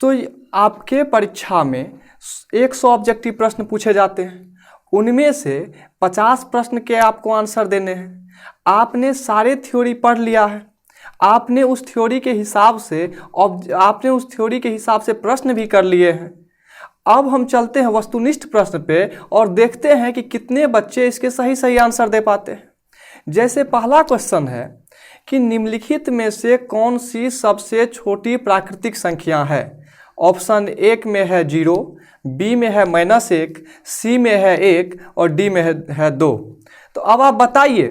तो आपके परीक्षा में 100 ऑब्जेक्टिव प्रश्न पूछे जाते हैं, उनमें से 50 प्रश्न के आपको आंसर देने हैं। आपने सारे थ्योरी पढ़ लिया है, आपने उस थ्योरी के हिसाब से प्रश्न भी कर लिए हैं। अब हम चलते हैं वस्तुनिष्ठ प्रश्न पे और देखते हैं कि कितने बच्चे इसके सही सही आंसर दे पाते हैं। जैसे पहला क्वेश्चन है कि निम्नलिखित में से कौन सी सबसे छोटी प्राकृतिक संख्या है। ऑप्शन 1 में है 0, बी में है -1, सी में है 1 और डी में है 2। तो अब आप बताइए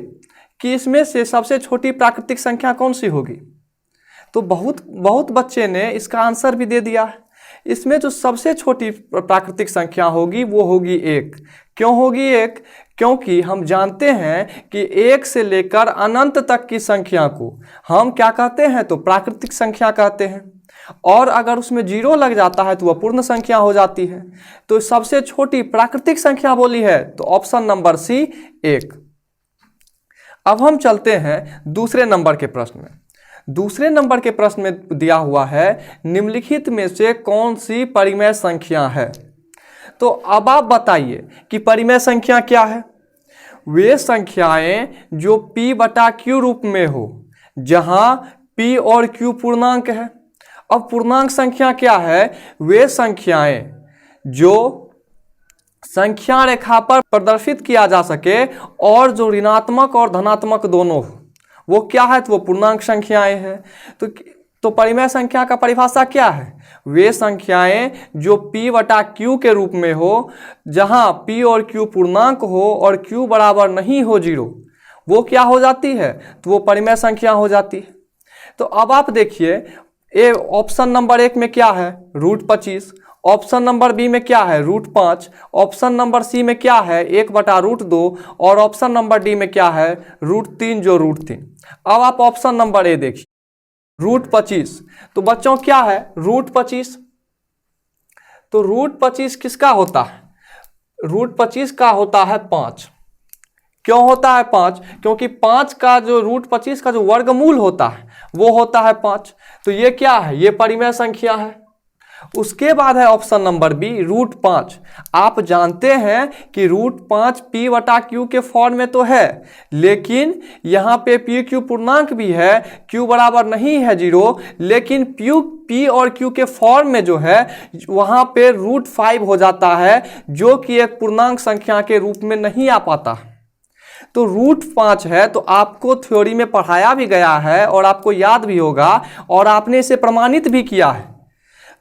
कि इसमें से सबसे छोटी प्राकृतिक संख्या कौन सी होगी। तो बहुत बच्चे ने इसका आंसर भी दे दिया है। इसमें जो सबसे छोटी प्राकृतिक संख्या होगी वो होगी 1। क्यों होगी 1? क्योंकि हम जानते हैं कि 1 से लेकर अनंत तक की संख्या को हम क्या कहते हैं, तो प्राकृतिक संख्या कहते हैं। और अगर उसमें 0 लग जाता है तो वह पूर्ण संख्या हो जाती है। तो सबसे छोटी प्राकृतिक संख्या बोली है तो ऑप्शन नंबर सी 1। अब हम चलते हैं दूसरे नंबर के प्रश्न में। दूसरे नंबर के प्रश्न में दिया हुआ है निम्नलिखित में से कौन सी परिमेय संख्या है। तो अब आप बताइए कि परिमेय संख्या क्या है। वे संख्याएं जो p/q रूप में हो, जहां p और q पूर्णांक है। अब पूर्णांक संख्या क्या है? वे संख्याएं जो संख्या रेखा पर प्रदर्शित किया जा सके और जो ऋणात्मक और धनात्मक दोनों हो, वो क्या है? तो वो पूर्णांक संख्याएं हैं। तो परिमेय संख्या का परिभाषा क्या है? वे संख्याएं जो p/q के रूप में हो, जहां p और q पूर्णांक हो और q बराबर नहीं हो 0, वो क्या हो जाती है? तो वो परिमेय संख्या हो जाती है। तो अब आप देखिए ऑप्शन नंबर 1 में क्या है? √25। ऑप्शन नंबर बी में क्या है? √5। ऑप्शन नंबर सी में क्या है? 1/√2 और ऑप्शन नंबर डी में क्या है? √3 जो √3। अब आप ऑप्शन नंबर ए देखिए, √25। तो बच्चों क्या है √25? तो √25 किसका होता है? √25 का होता है 5। क्यों होता है 5? क्योंकि 5 का जो √25 का जो वर्गमूल होता है वो होता है 5। तो ये क्या है? ये परिमेय संख्या है। उसके बाद है ऑप्शन नंबर बी √5। आप जानते हैं कि √5 p/q के फॉर्म में तो है, लेकिन यहाँ पे p/q पूर्णांक भी है, q बराबर नहीं है 0, लेकिन p और q के फॉर्म में जो है वहाँ पे √5 हो जाता है, जो कि एक पूर्णांक संख्या के रूप में नहीं आ पाता। तो √5 है, तो आपको थ्योरी में पढ़ाया भी गया है और आपको याद भी होगा और आपने इसे प्रमाणित भी किया है।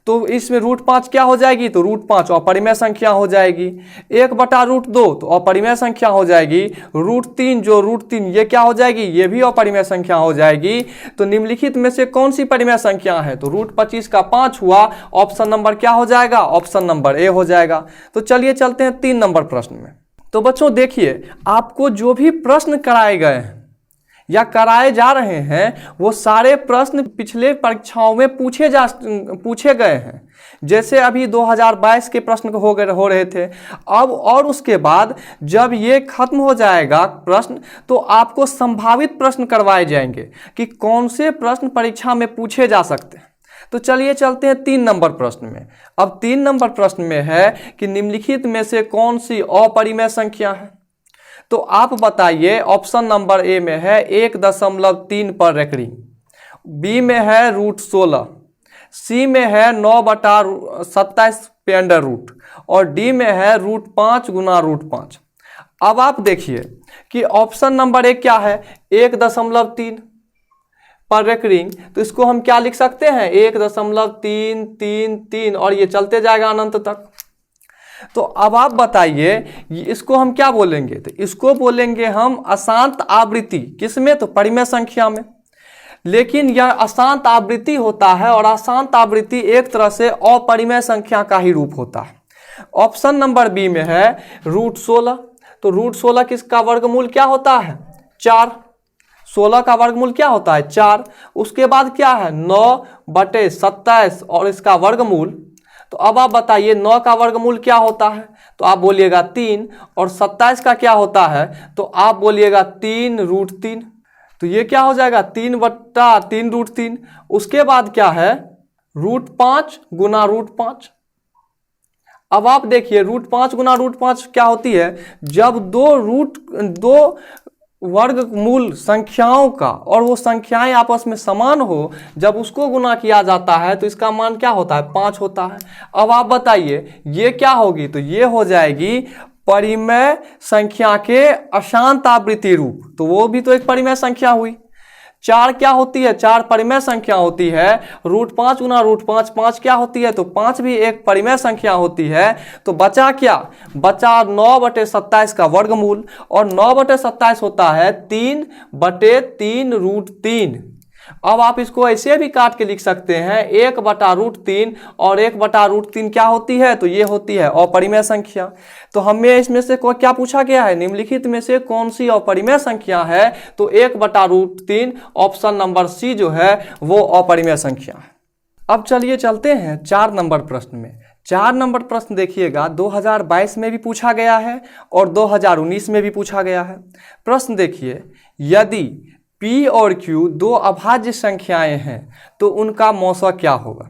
तो इसमें √5 क्या हो जाएगी? तो √5 अपरिमेय संख्या हो जाएगी। 1/√2 तो अपरिमेय संख्या हो जाएगी। √3 जो √3 ये क्या हो जाएगी? ये भी अपरिमेय संख्या हो जाएगी। तो निम्नलिखित में से कौन सी परिमेय संख्या है? तो √25 का 5 हुआ। ऑप्शन नंबर क्या हो जाएगा? ऑप्शन नंबर ए हो जाएगा। तो चलिए चलते हैं 3 नंबर प्रश्न में। तो बच्चों देखिए, आपको जो भी प्रश्न कराए गए हैं या कराए जा रहे हैं वो सारे प्रश्न पिछले परीक्षाओं में पूछे गए हैं। जैसे अभी 2022 के प्रश्न हो रहे थे। अब और उसके बाद जब ये खत्म हो जाएगा प्रश्न, तो आपको संभावित प्रश्न करवाए जाएंगे कि कौन से प्रश्न परीक्षा में पूछे जा सकते हैं। तो चलिए चलते हैं 3 नंबर प्रश्न में। अब 3 नंबर प्रश्न में है कि निम्नलिखित में से कौन सी अपरिमेय संख्या है। तो आप बताइए। ऑप्शन नंबर ए में है 1.3 पर रेकरिंग, बी में है √16, सी में है 9/27 पे अंडर रूट और डी में है √5 गुना √5। अब आप देखिए कि ऑप्शन नंबर ए क्या है? 1.3 पर रेकरिंग। तो इसको हम क्या लिख सकते हैं? 1.333 और ये चलते जाएगा अनंत तक। तो अब आप बताइए इसको हम क्या बोलेंगे? तो इसको बोलेंगे हम अशांत आवृत्ति। किसमें? तो परिमेय संख्या में। लेकिन यह अशांत आवृत्ति होता है और अशांत आवृत्ति एक तरह से अपरिमेय संख्या का ही रूप होता है। ऑप्शन नंबर बी में है √16। तो √16 किसका वर्गमूल क्या होता है? 4। 16 का वर्गमूल क्या होता है? 4। उसके बाद क्या है? 9/27 और इसका वर्गमूल। तो अब आप बताइए 9 का वर्गमूल क्या होता है? तो आप बोलिएगा 3। और 27 का क्या होता है? तो आप बोलिएगा 3√3। तो ये क्या हो जाएगा? 3/3 √3। उसके बाद क्या है? √5 गुना √5। अब आप देखिए √5 गुना √5 क्या होती है, जब दो वर्गमूल संख्याओं का और वो संख्याएं आपस में समान हो, जब उसको गुना किया जाता है तो इसका मान क्या होता है, 5 होता है। अब आप बताइए ये क्या होगी, तो ये हो जाएगी परिमेय संख्या के अशांत आवृत्ति रूप, तो वो भी तो एक परिमेय संख्या हुई। 4 क्या होती है, 4 परिमेय संख्या होती है। √5 गुना √5 5 क्या होती है, तो 5 भी एक परिमेय संख्या होती है। तो बचा क्या, बचा 9/27 का वर्गमूल, और 9/27 होता है 3/3 √3। अब आप इसको ऐसे भी काट के लिख सकते हैं 1/√3, और 1/√3 क्या होती है, तो ये होती है अपरिमेय संख्या। तो हमें इसमें से क्या पूछा गया है, निम्नलिखित में से कौन सी अपरिमेय संख्या है, तो 1/√3 ऑप्शन नंबर सी जो है वो अपरिमेय संख्या है। अब चलिए चलते हैं 4 नंबर प्रश्न में। 4 नंबर प्रश्न देखिएगा 2022 में भी पूछा गया है और 2019 में भी पूछा गया है। प्रश्न देखिए, यदि P और Q दो अभाज्य संख्याएं हैं तो उनका मौसा क्या होगा।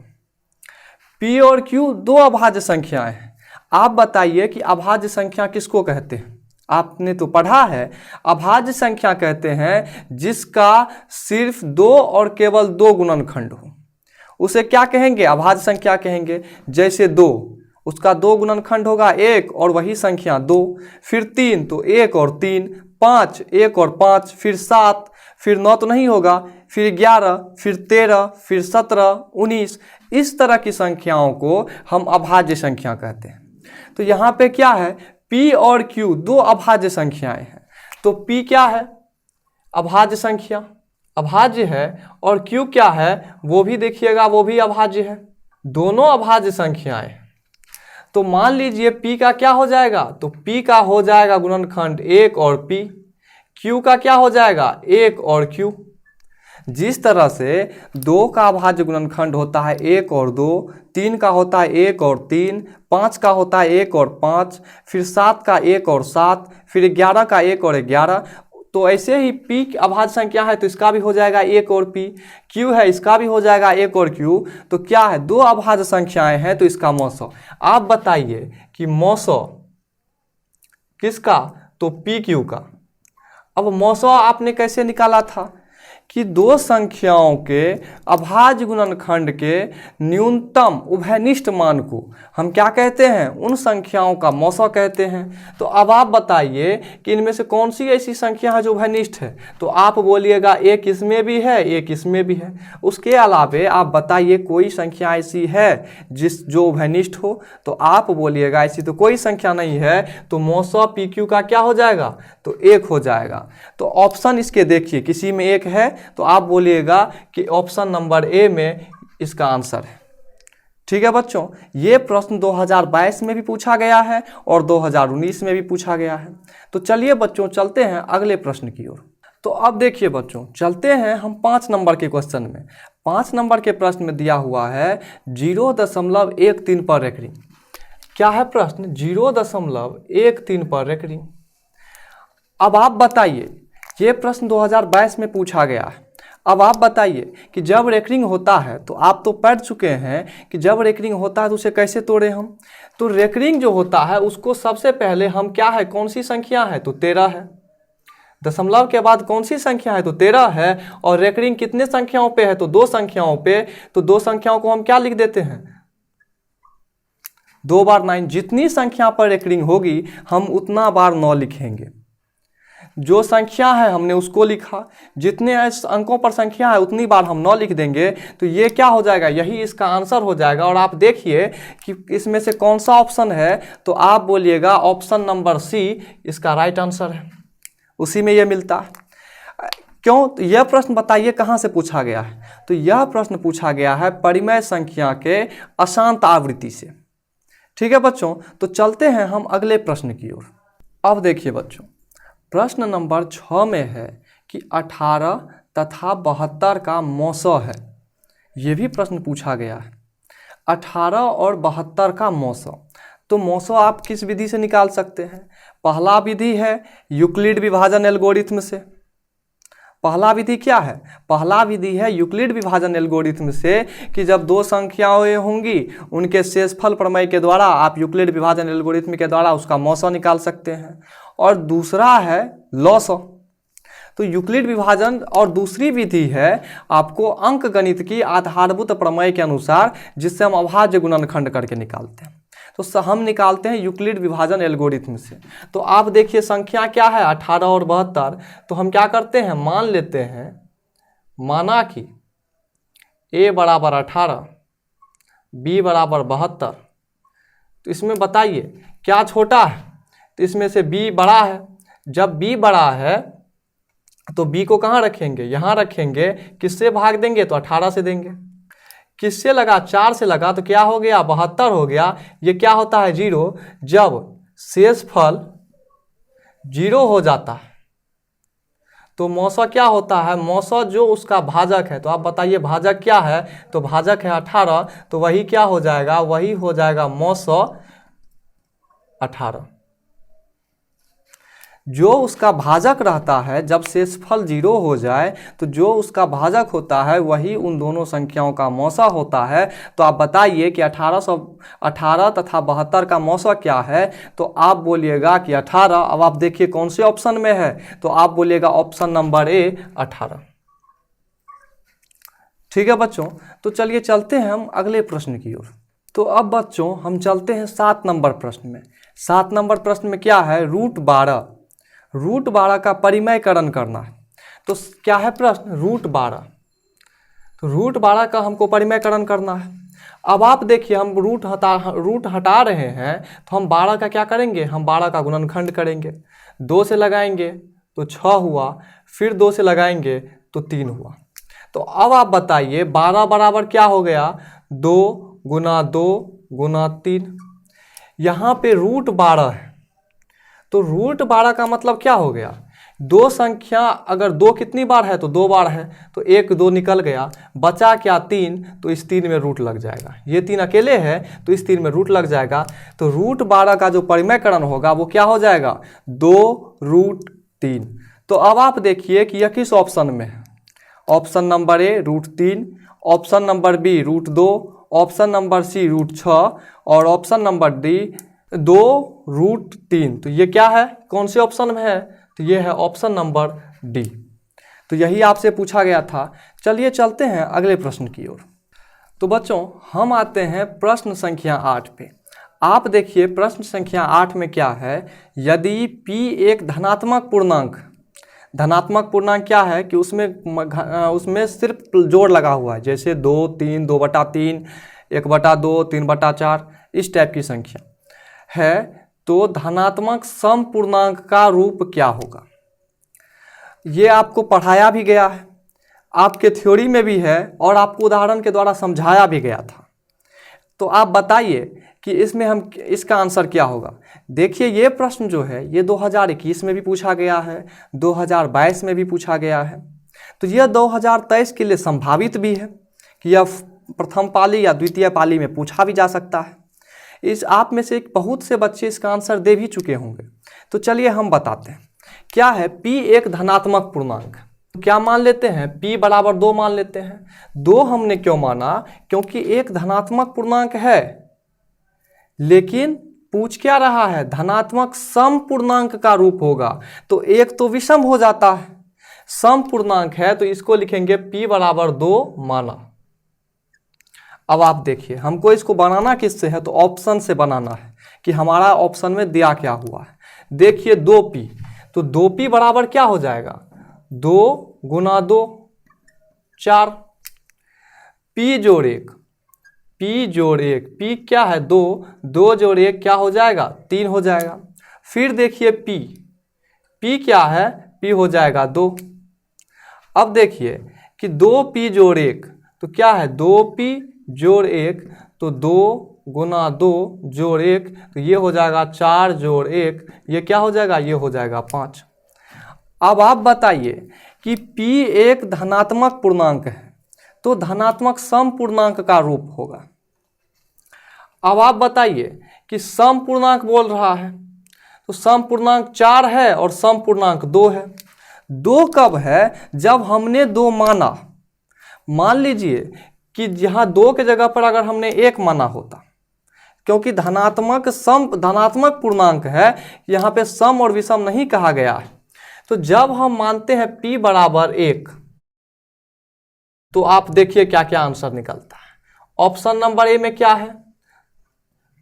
P और Q दो अभाज्य संख्याएं हैं। आप बताइए कि अभाज्य संख्या किसको कहते हैं। आपने तो पढ़ा है, अभाज्य संख्या कहते हैं जिसका सिर्फ 2 और केवल 2 गुणनखंड हो, उसे क्या कहेंगे, अभाज्य संख्या कहेंगे। जैसे 2, उसका 2 गुणनखंड होगा 1 और वही संख्या 2, फिर 3 तो 1 और 3, 5 1 और 5, फिर 7, फिर 9 तो नहीं होगा, फिर 11, फिर 13, फिर 17, 19। इस तरह की संख्याओं को हम अभाज्य संख्या कहते हैं। तो यहाँ पे क्या है, P और Q दो अभाज्य संख्याएं हैं। तो P क्या है, अभाज्य संख्या, अभाज्य है, और Q क्या है, वो भी देखिएगा वो भी अभाज्य है, दोनों अभाज्य संख्याएं। तो मान लीजिए P का क्या हो जाएगा, तो P का हो जाएगा गुणनखंड 1 और P, Q का क्या हो जाएगा 1 और Q। जिस तरह से 2 का अभाज्य गुणनखंड होता है 1 और 2, 3 का होता है 1 और 3, 5 का होता है 1 और 5, फिर 7 का 1 और 7, फिर 11 का 1 और 11, तो ऐसे ही P अभाज्य संख्या है तो इसका भी हो जाएगा 1 और P, Q है इसका भी हो जाएगा 1 और Q। तो क्या है, दो अभाज्य संख्याएं हैं तो इसका मौसा। आप बताइए कि मौसा किसका, तो PQ का। अब मौसा आपने कैसे निकाला था कि दो संख्याओं के अभाज्य गुणनखंड के न्यूनतम उभयनिष्ठ मान को हम क्या कहते हैं, उन संख्याओं का मौसा कहते हैं। तो अब आप बताइए कि इनमें से कौन सी ऐसी संख्या है जो उभयनिष्ठ है, तो आप बोलिएगा एक इसमें भी है एक इसमें भी है। उसके अलावे आप बताइए कोई संख्या ऐसी है जो उभयनिष्ठ हो, तो आप बोलिएगा ऐसी तो कोई संख्या नहीं है, तो मौसा PQ का क्या हो जाएगा, तो 1 हो जाएगा। तो ऑप्शन इसके देखिए किसी में 1 है तो आप बोलिएगा कि ऑप्शन नंबर ए में इसका आंसर है। ठीक है बच्चों, ये प्रश्न 2022 में भी पूछा गया है और 2019 में भी पूछा गया है। तो चलिए बच्चों चलते हैं अगले प्रश्न की ओर। तो अब देखिए बच्चों चलते हैं हम 5 नंबर के क्वेश्चन में। 5 नंबर के प्रश्न में दिया हुआ है 0.13 पर रेकरिंग। क्या है प्रश्न, 0.13 पर रेकरिंग। अब आप बताइए, ये प्रश्न 2022 में पूछा गया है। अब आप बताइए कि जब रेकरिंग होता है, तो आप तो पढ़ चुके हैं कि जब रेकरिंग होता है तो उसे कैसे तोड़े हम। तो रेकरिंग जो होता है उसको सबसे पहले हम क्या है, कौन सी संख्या है, तो 13 है। दशमलव के बाद कौन सी संख्या है, तो 13 है। और रेकरिंग कितने संख्याओं पे है, तो 2 संख्याओं पे। तो 2 संख्याओं को हम क्या लिख देते हैं, 2 बार 9। जितनी संख्या पर रेकरिंग होगी हम उतना बार 9 लिखेंगे। जो संख्या है हमने उसको लिखा, जितने अंकों पर संख्या है उतनी बार हम 9 लिख देंगे। तो ये क्या हो जाएगा, यही इसका आंसर हो जाएगा। और आप देखिए कि इसमें से कौन सा ऑप्शन है, तो आप बोलिएगा ऑप्शन नंबर सी इसका राइट आंसर है, उसी में ये मिलता है। क्यों, तो यह प्रश्न बताइए कहाँ से पूछा गया है, तो यह प्रश्न पूछा गया है परिमेय संख्या के अशांत आवृत्ति से। ठीक है बच्चों, तो चलते हैं हम अगले प्रश्न की ओर। अब देखिए बच्चों, प्रश्न नंबर 6 में है कि 18 तथा 72 का मौसा है। ये भी प्रश्न पूछा गया है, 18 और 72 का मौसा। तो मौसा आप किस विधि से निकाल सकते हैं। पहला विधि है यूक्लिड विभाजन एल्गोरिथम से। पहला विधि क्या है? पहला विधि है यूक्लिड विभाजन एल्गोरिथम से कि जब दो संख्याएं होंगी उनके शेषफल प्रमेय के द्वारा आप यूक्लिड विभाजन एल्गोरिथम के द्वारा उसका मौसा निकाल सकते हैं। और दूसरा है लॉसा। तो यूक्लिड विभाजन और दूसरी विधि है आपको अंक गणित की आधारभूत प्रमेय के अनुसार, जिससे हम अभाज्य गुणनखंड करके निकालते हैं। तो हम निकालते हैं यूक्लिड विभाजन एल्गोरिथम से। तो आप देखिए संख्या क्या है 18 और 72। तो हम क्या करते हैं, मान लेते हैं, माना कि a बराबर 18, b बराबर 72। तो इसमें बताइए क्या छोटा है? तो इसमें से b बड़ा है। जब b बड़ा है तो b को कहाँ रखेंगे? यहाँ रखेंगे। किससे भाग देंगे? तो 18 से देंगे। किससे लगा? 4 से लगा। तो क्या हो गया? 72 हो गया। ये क्या होता है? 0। जब शेषफल 0 हो जाता है तो मौसा क्या होता है? मौसा जो उसका भाजक है। तो आप बताइए भाजक क्या है? तो भाजक है 18। तो वही क्या हो जाएगा? वही हो जाएगा मौसा 18। जो उसका भाजक रहता है, जब शेषफल 0 हो जाए तो जो उसका भाजक होता है वही उन दोनों संख्याओं का मौसा होता है। तो आप बताइए कि 18 तथा 72 का मौसा क्या है? तो आप बोलिएगा कि 18। अब आप देखिए कौन से ऑप्शन में है? तो आप बोलिएगा ऑप्शन नंबर ए 18। ठीक है बच्चों, तो चलिए चलते हैं हम अगले प्रश्न की ओर। तो अब बच्चों हम चलते हैं 7 नंबर प्रश्न में। 7 नंबर प्रश्न में क्या है? रूट 12 का परिमयकरण करना है। तो क्या है प्रश्न? रूट 12। तो रूट 12 का हमको परिमयकरण करना है। अब आप देखिए हम रूट हटा रहे हैं तो हम 12 का क्या करेंगे? हम 12 का गुणनखंड करेंगे। 2 से लगाएंगे तो 6 हुआ, फिर 2 से लगाएंगे तो 3 हुआ। तो अब आप बताइए 12 बराबर क्या हो गया? 2 गुना 2 गुना 3। यहाँ पे रूट 12 है तो रूट 12 का मतलब क्या हो गया? दो संख्या अगर 2 कितनी बार है? तो 2 बार है। तो 1 2 निकल गया, बचा क्या? 3। तो इस 3 में रूट लग जाएगा। ये 3 अकेले है तो इस 3 में रूट लग जाएगा। तो रूट 12 का जो परिमयकरण होगा वो क्या हो जाएगा? 2√3। तो अब आप देखिए कि यह किस ऑप्शन में है? Option number A √3, option number B √2, option number C √6 और ऑप्शन नंबर डी 2√3। तो ये क्या है? कौन से ऑप्शन में है? तो ये है ऑप्शन नंबर डी। तो यही आपसे पूछा गया था। चलिए चलते हैं अगले प्रश्न की ओर। तो बच्चों हम आते हैं प्रश्न संख्या 8 पे। आप देखिए प्रश्न संख्या 8 में क्या है? यदि p एक धनात्मक पूर्णांक क्या है कि उसमें सिर्फ जोड़ लगा हुआ है, जैसे 2 3 2/3 1/2 3/4 इस टाइप की संख्या है, तो धनात्मक सम पूर्णांक का रूप क्या होगा? ये आपको पढ़ाया भी गया है, आपके थ्योरी में भी है और आपको उदाहरण के द्वारा समझाया भी गया था। तो आप बताइए कि इसका आंसर क्या होगा। देखिए ये प्रश्न जो है ये 2021 में भी पूछा गया है, 2022 में भी पूछा गया है। तो यह 2023 के लिए संभावित भी है कि यह प्रथम पाली या द्वितीय पाली में पूछा भी जा सकता है। इस आप में से बहुत से बच्चे इसका आंसर दे भी चुके होंगे। तो चलिए हम बताते हैं क्या है। p एक धनात्मक पूर्णांक, क्या मान लेते हैं? p बराबर 2 मान लेते हैं। 2 हमने क्यों माना? क्योंकि एक धनात्मक पूर्णांक है, लेकिन पूछ क्या रहा है? धनात्मक सम पूर्णांक का रूप होगा। तो एक तो विषम हो जाता है, सम पूर्णांक है तो इसको लिखेंगे p बराबर 2 माना। अब आप देखिए हमको इसको बनाना किससे है? तो ऑप्शन से बनाना है कि हमारा ऑप्शन में दिया क्या हुआ है। देखिए 2p, तो 2p बराबर क्या हो जाएगा? 2 गुना 2 4, p जोड़ 1, p क्या है? 2 2 जोड़ 1 क्या हो जाएगा? 3 हो जाएगा। फिर देखिए p क्या है? p हो जाएगा 2। अब देखिए कि 2p जोड़ 1 तो क्या है? 2p जोड़ 1, तो 2 गुना 2 जोड़ 1 तो ये हो जाएगा 4 जोड़ 1, ये क्या हो जाएगा? ये हो जाएगा 5। अब आप बताइए कि p एक धनात्मक पूर्णांक है तो धनात्मक सम पूर्णांक का रूप होगा। अब आप बताइए कि सम पूर्णांक बोल रहा है तो सम पूर्णांक 4 है और सम पूर्णांक 2 है। 2 कब है? जब हमने 2 माना। मान लीजिए कि यहाँ 2 के जगह पर अगर हमने 1 माना होता, क्योंकि धनात्मक पूर्णांक है, यहाँ पे सम और विषम नहीं कहा गया है। तो जब हम मानते हैं p बराबर 1, तो आप देखिए क्या क्या आंसर निकलता है। ऑप्शन नंबर ए में क्या है?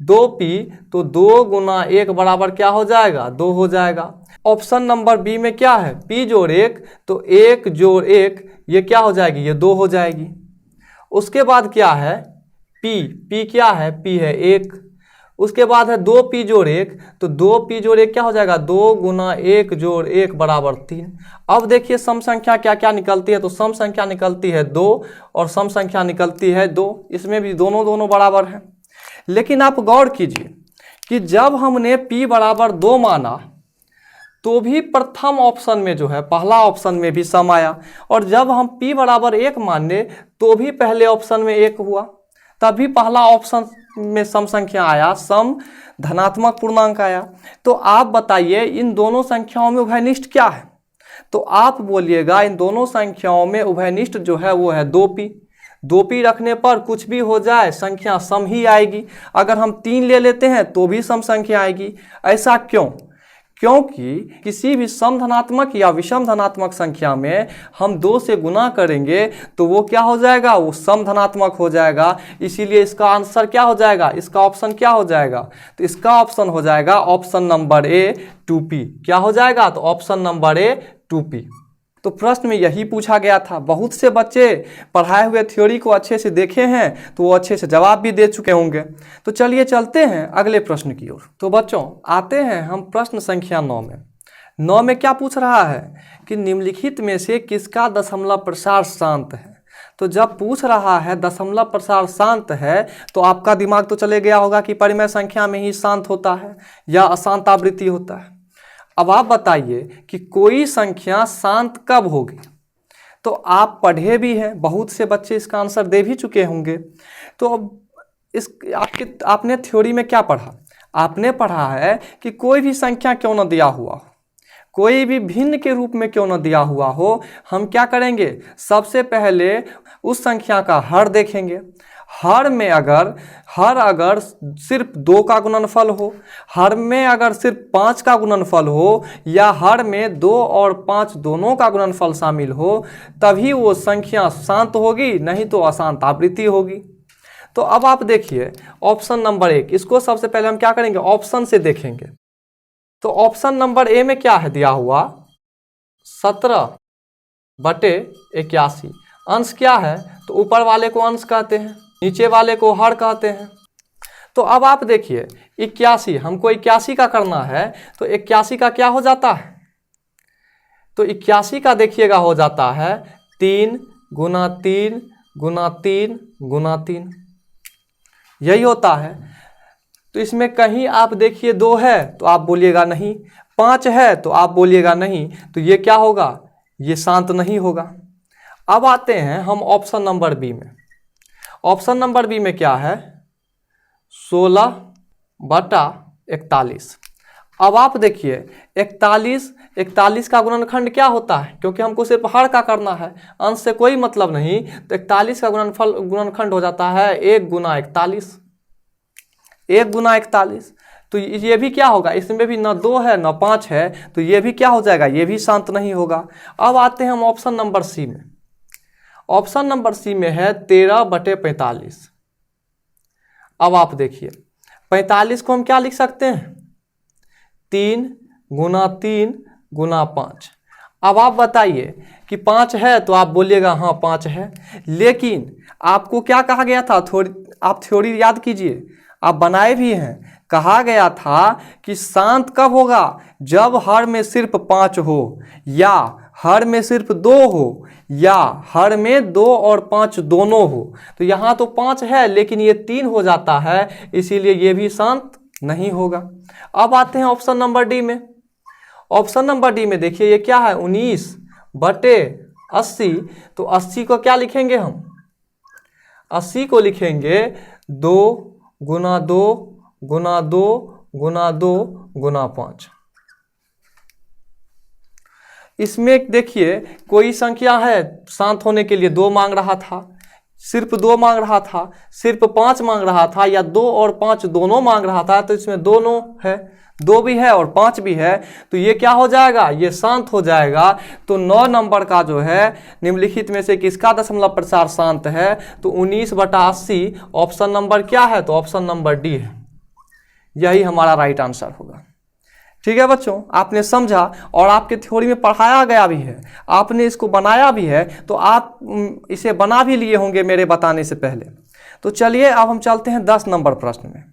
2p, तो 2 गुना 1 बराबर क्या हो जाएगा? 2 हो जाएगा। ऑप्शन नंबर बी में क्या है? p जोड़ 1, तो 1 जोड़ 1 ये क्या हो जाएगी? ये 2 हो जाएगी। उसके बाद क्या है? p क्या है? p है 1। उसके बाद है 2p जोड़ 1, तो 2p जोड़ 1 क्या हो जाएगा? 2 गुना 1 जोड़ 1 बराबर 3। अब देखिए सम संख्या क्या क्या निकलती है। तो सम संख्या निकलती है 2 और सम संख्या निकलती है 2। इसमें भी दोनों बराबर हैं। लेकिन आप गौर कीजिए कि जब हमने p बराबर 2 माना, तो भी प्रथम ऑप्शन में जो है, पहला ऑप्शन में भी सम आया, और जब हम p बराबर 1 माने तो भी पहले ऑप्शन में 1 हुआ, तभी पहला ऑप्शन में सम संख्या आया, सम धनात्मक पूर्णांक आया। तो आप बताइए इन दोनों संख्याओं में उभयनिष्ठ क्या है? तो आप बोलिएगा इन दोनों संख्याओं में उभयनिष्ठ जो है वो है 2p। 2p रखने पर कुछ भी हो जाए संख्या सम ही आएगी। अगर हम 3 ले लेते हैं तो भी सम संख्या आएगी। ऐसा क्यों? क्योंकि किसी भी सम धनात्मक या विषम धनात्मक संख्या में हम 2 से गुना करेंगे तो वो क्या हो जाएगा? वो सम धनात्मक हो जाएगा। इसीलिए इसका आंसर क्या हो जाएगा? इसका ऑप्शन क्या हो जाएगा? तो इसका ऑप्शन हो जाएगा ऑप्शन नंबर ए 2p। क्या हो जाएगा? तो ऑप्शन नंबर ए 2p। तो प्रश्न में यही पूछा गया था। बहुत से बच्चे पढ़ाए हुए थ्योरी को अच्छे से देखे हैं तो वो अच्छे से जवाब भी दे चुके होंगे। तो चलिए चलते हैं अगले प्रश्न की ओर। तो बच्चों आते हैं हम प्रश्न संख्या 9 में। 9 में क्या पूछ रहा है कि निम्नलिखित में से किसका दशमलव प्रसार शांत है। तो जब पूछ रहा है दशमलव प्रसार शांत है तो आपका दिमाग तो चले गया होगा कि परिमेय संख्या में ही शांत होता है या अशांत आवृत्ति होता है। अब आप बताइए कि कोई संख्या शांत कब होगी। तो आप पढ़े भी हैं, बहुत से बच्चे इसका आंसर दे भी चुके होंगे। तो अब आपने थ्योरी में क्या पढ़ा? आपने पढ़ा है कि कोई भी संख्या क्यों न दिया हुआ हो, कोई भी भिन्न के रूप में क्यों न दिया हुआ हो, हम क्या करेंगे? सबसे पहले उस संख्या का हर देखेंगे। हर में अगर सिर्फ 2 का गुणनफल हो, हर में अगर सिर्फ 5 का गुणनफल हो, या हर में 2 और 5 दोनों का गुणनफल शामिल हो, तभी वो संख्या शांत होगी, नहीं तो अशांत आवृत्ति होगी। तो अब आप देखिए ऑप्शन नंबर 1, इसको सबसे पहले हम क्या करेंगे? ऑप्शन से देखेंगे। तो ऑप्शन नंबर ए में क्या है दिया हुआ? 17/81। अंश क्या है? तो ऊपर वाले को अंश कहते हैं, नीचे वाले को हर कहते हैं। तो अब आप देखिए 81, हमको 81 का करना है, तो 81 का क्या हो जाता है? तो 81 का देखिएगा हो जाता है 3 गुना 3 गुना 3 गुना 3, यही होता है। तो इसमें कहीं आप देखिए 2 है तो आप बोलिएगा नहीं, 5 है तो आप बोलिएगा नहीं, तो ये क्या होगा? ये शांत नहीं होगा। अब आते हैं हम ऑप्शन नंबर बी में। ऑप्शन नंबर बी में क्या है? 16/41। अब आप देखिए 41 का गुणनखंड क्या होता है? क्योंकि हमको सिर्फ हर का करना है, अंश से कोई मतलब नहीं, तो 41 का गुणनखंड हो जाता है 1 गुना 41। 1 गुना 41, तो ये भी क्या होगा? इसमें भी न 2 है न 5 है, तो ये भी क्या हो जाएगा? ये भी शांत नहीं होगा। अब आते हैं हम ऑप्शन नंबर सी में। ऑप्शन नंबर सी में है 13/45। अब आप देखिए 45 को हम क्या लिख सकते हैं? 3 गुना 3 गुना 5। अब आप बताइए कि 5 है तो आप बोलिएगा हाँ 5 है, लेकिन आपको क्या कहा गया था? आप थ्योरी याद कीजिए, आप बनाए भी हैं। कहा गया था कि शांत कब होगा? जब हर में सिर्फ 5 हो, या हर में सिर्फ 2 हो, या हर में 2 और 5 दोनों हो। तो यहाँ तो 5 है लेकिन ये 3 हो जाता है, इसीलिए ये भी शांत नहीं होगा। अब आते हैं ऑप्शन नंबर डी में। ऑप्शन नंबर डी में देखिए ये क्या है? 19/80। तो 80 को क्या लिखेंगे हम? 80 को लिखेंगे 2 गुना 2 गुना 2 गुना 2 गुना 5। इसमें देखिए कोई संख्या है शांत होने के लिए 2 मांग रहा था, सिर्फ 2 मांग रहा था, सिर्फ 5 मांग रहा था, या 2 और 5 दोनों मांग रहा था। तो इसमें दोनों है, 2 भी है और 5 भी है, तो ये क्या हो जाएगा, ये शांत हो जाएगा। तो 9 नंबर का जो है निम्नलिखित में से किसका दशमलव प्रसार शांत है, तो 19/80 ऑप्शन नंबर क्या है, तो ऑप्शन नंबर डी है। यही हमारा राइट आंसर होगा। ठीक है बच्चों, आपने समझा और आपके थ्योरी में पढ़ाया गया भी है, आपने इसको बनाया भी है, तो आप इसे बना भी लिए होंगे मेरे बताने से पहले। तो चलिए अब हम चलते हैं 10 नंबर प्रश्न में।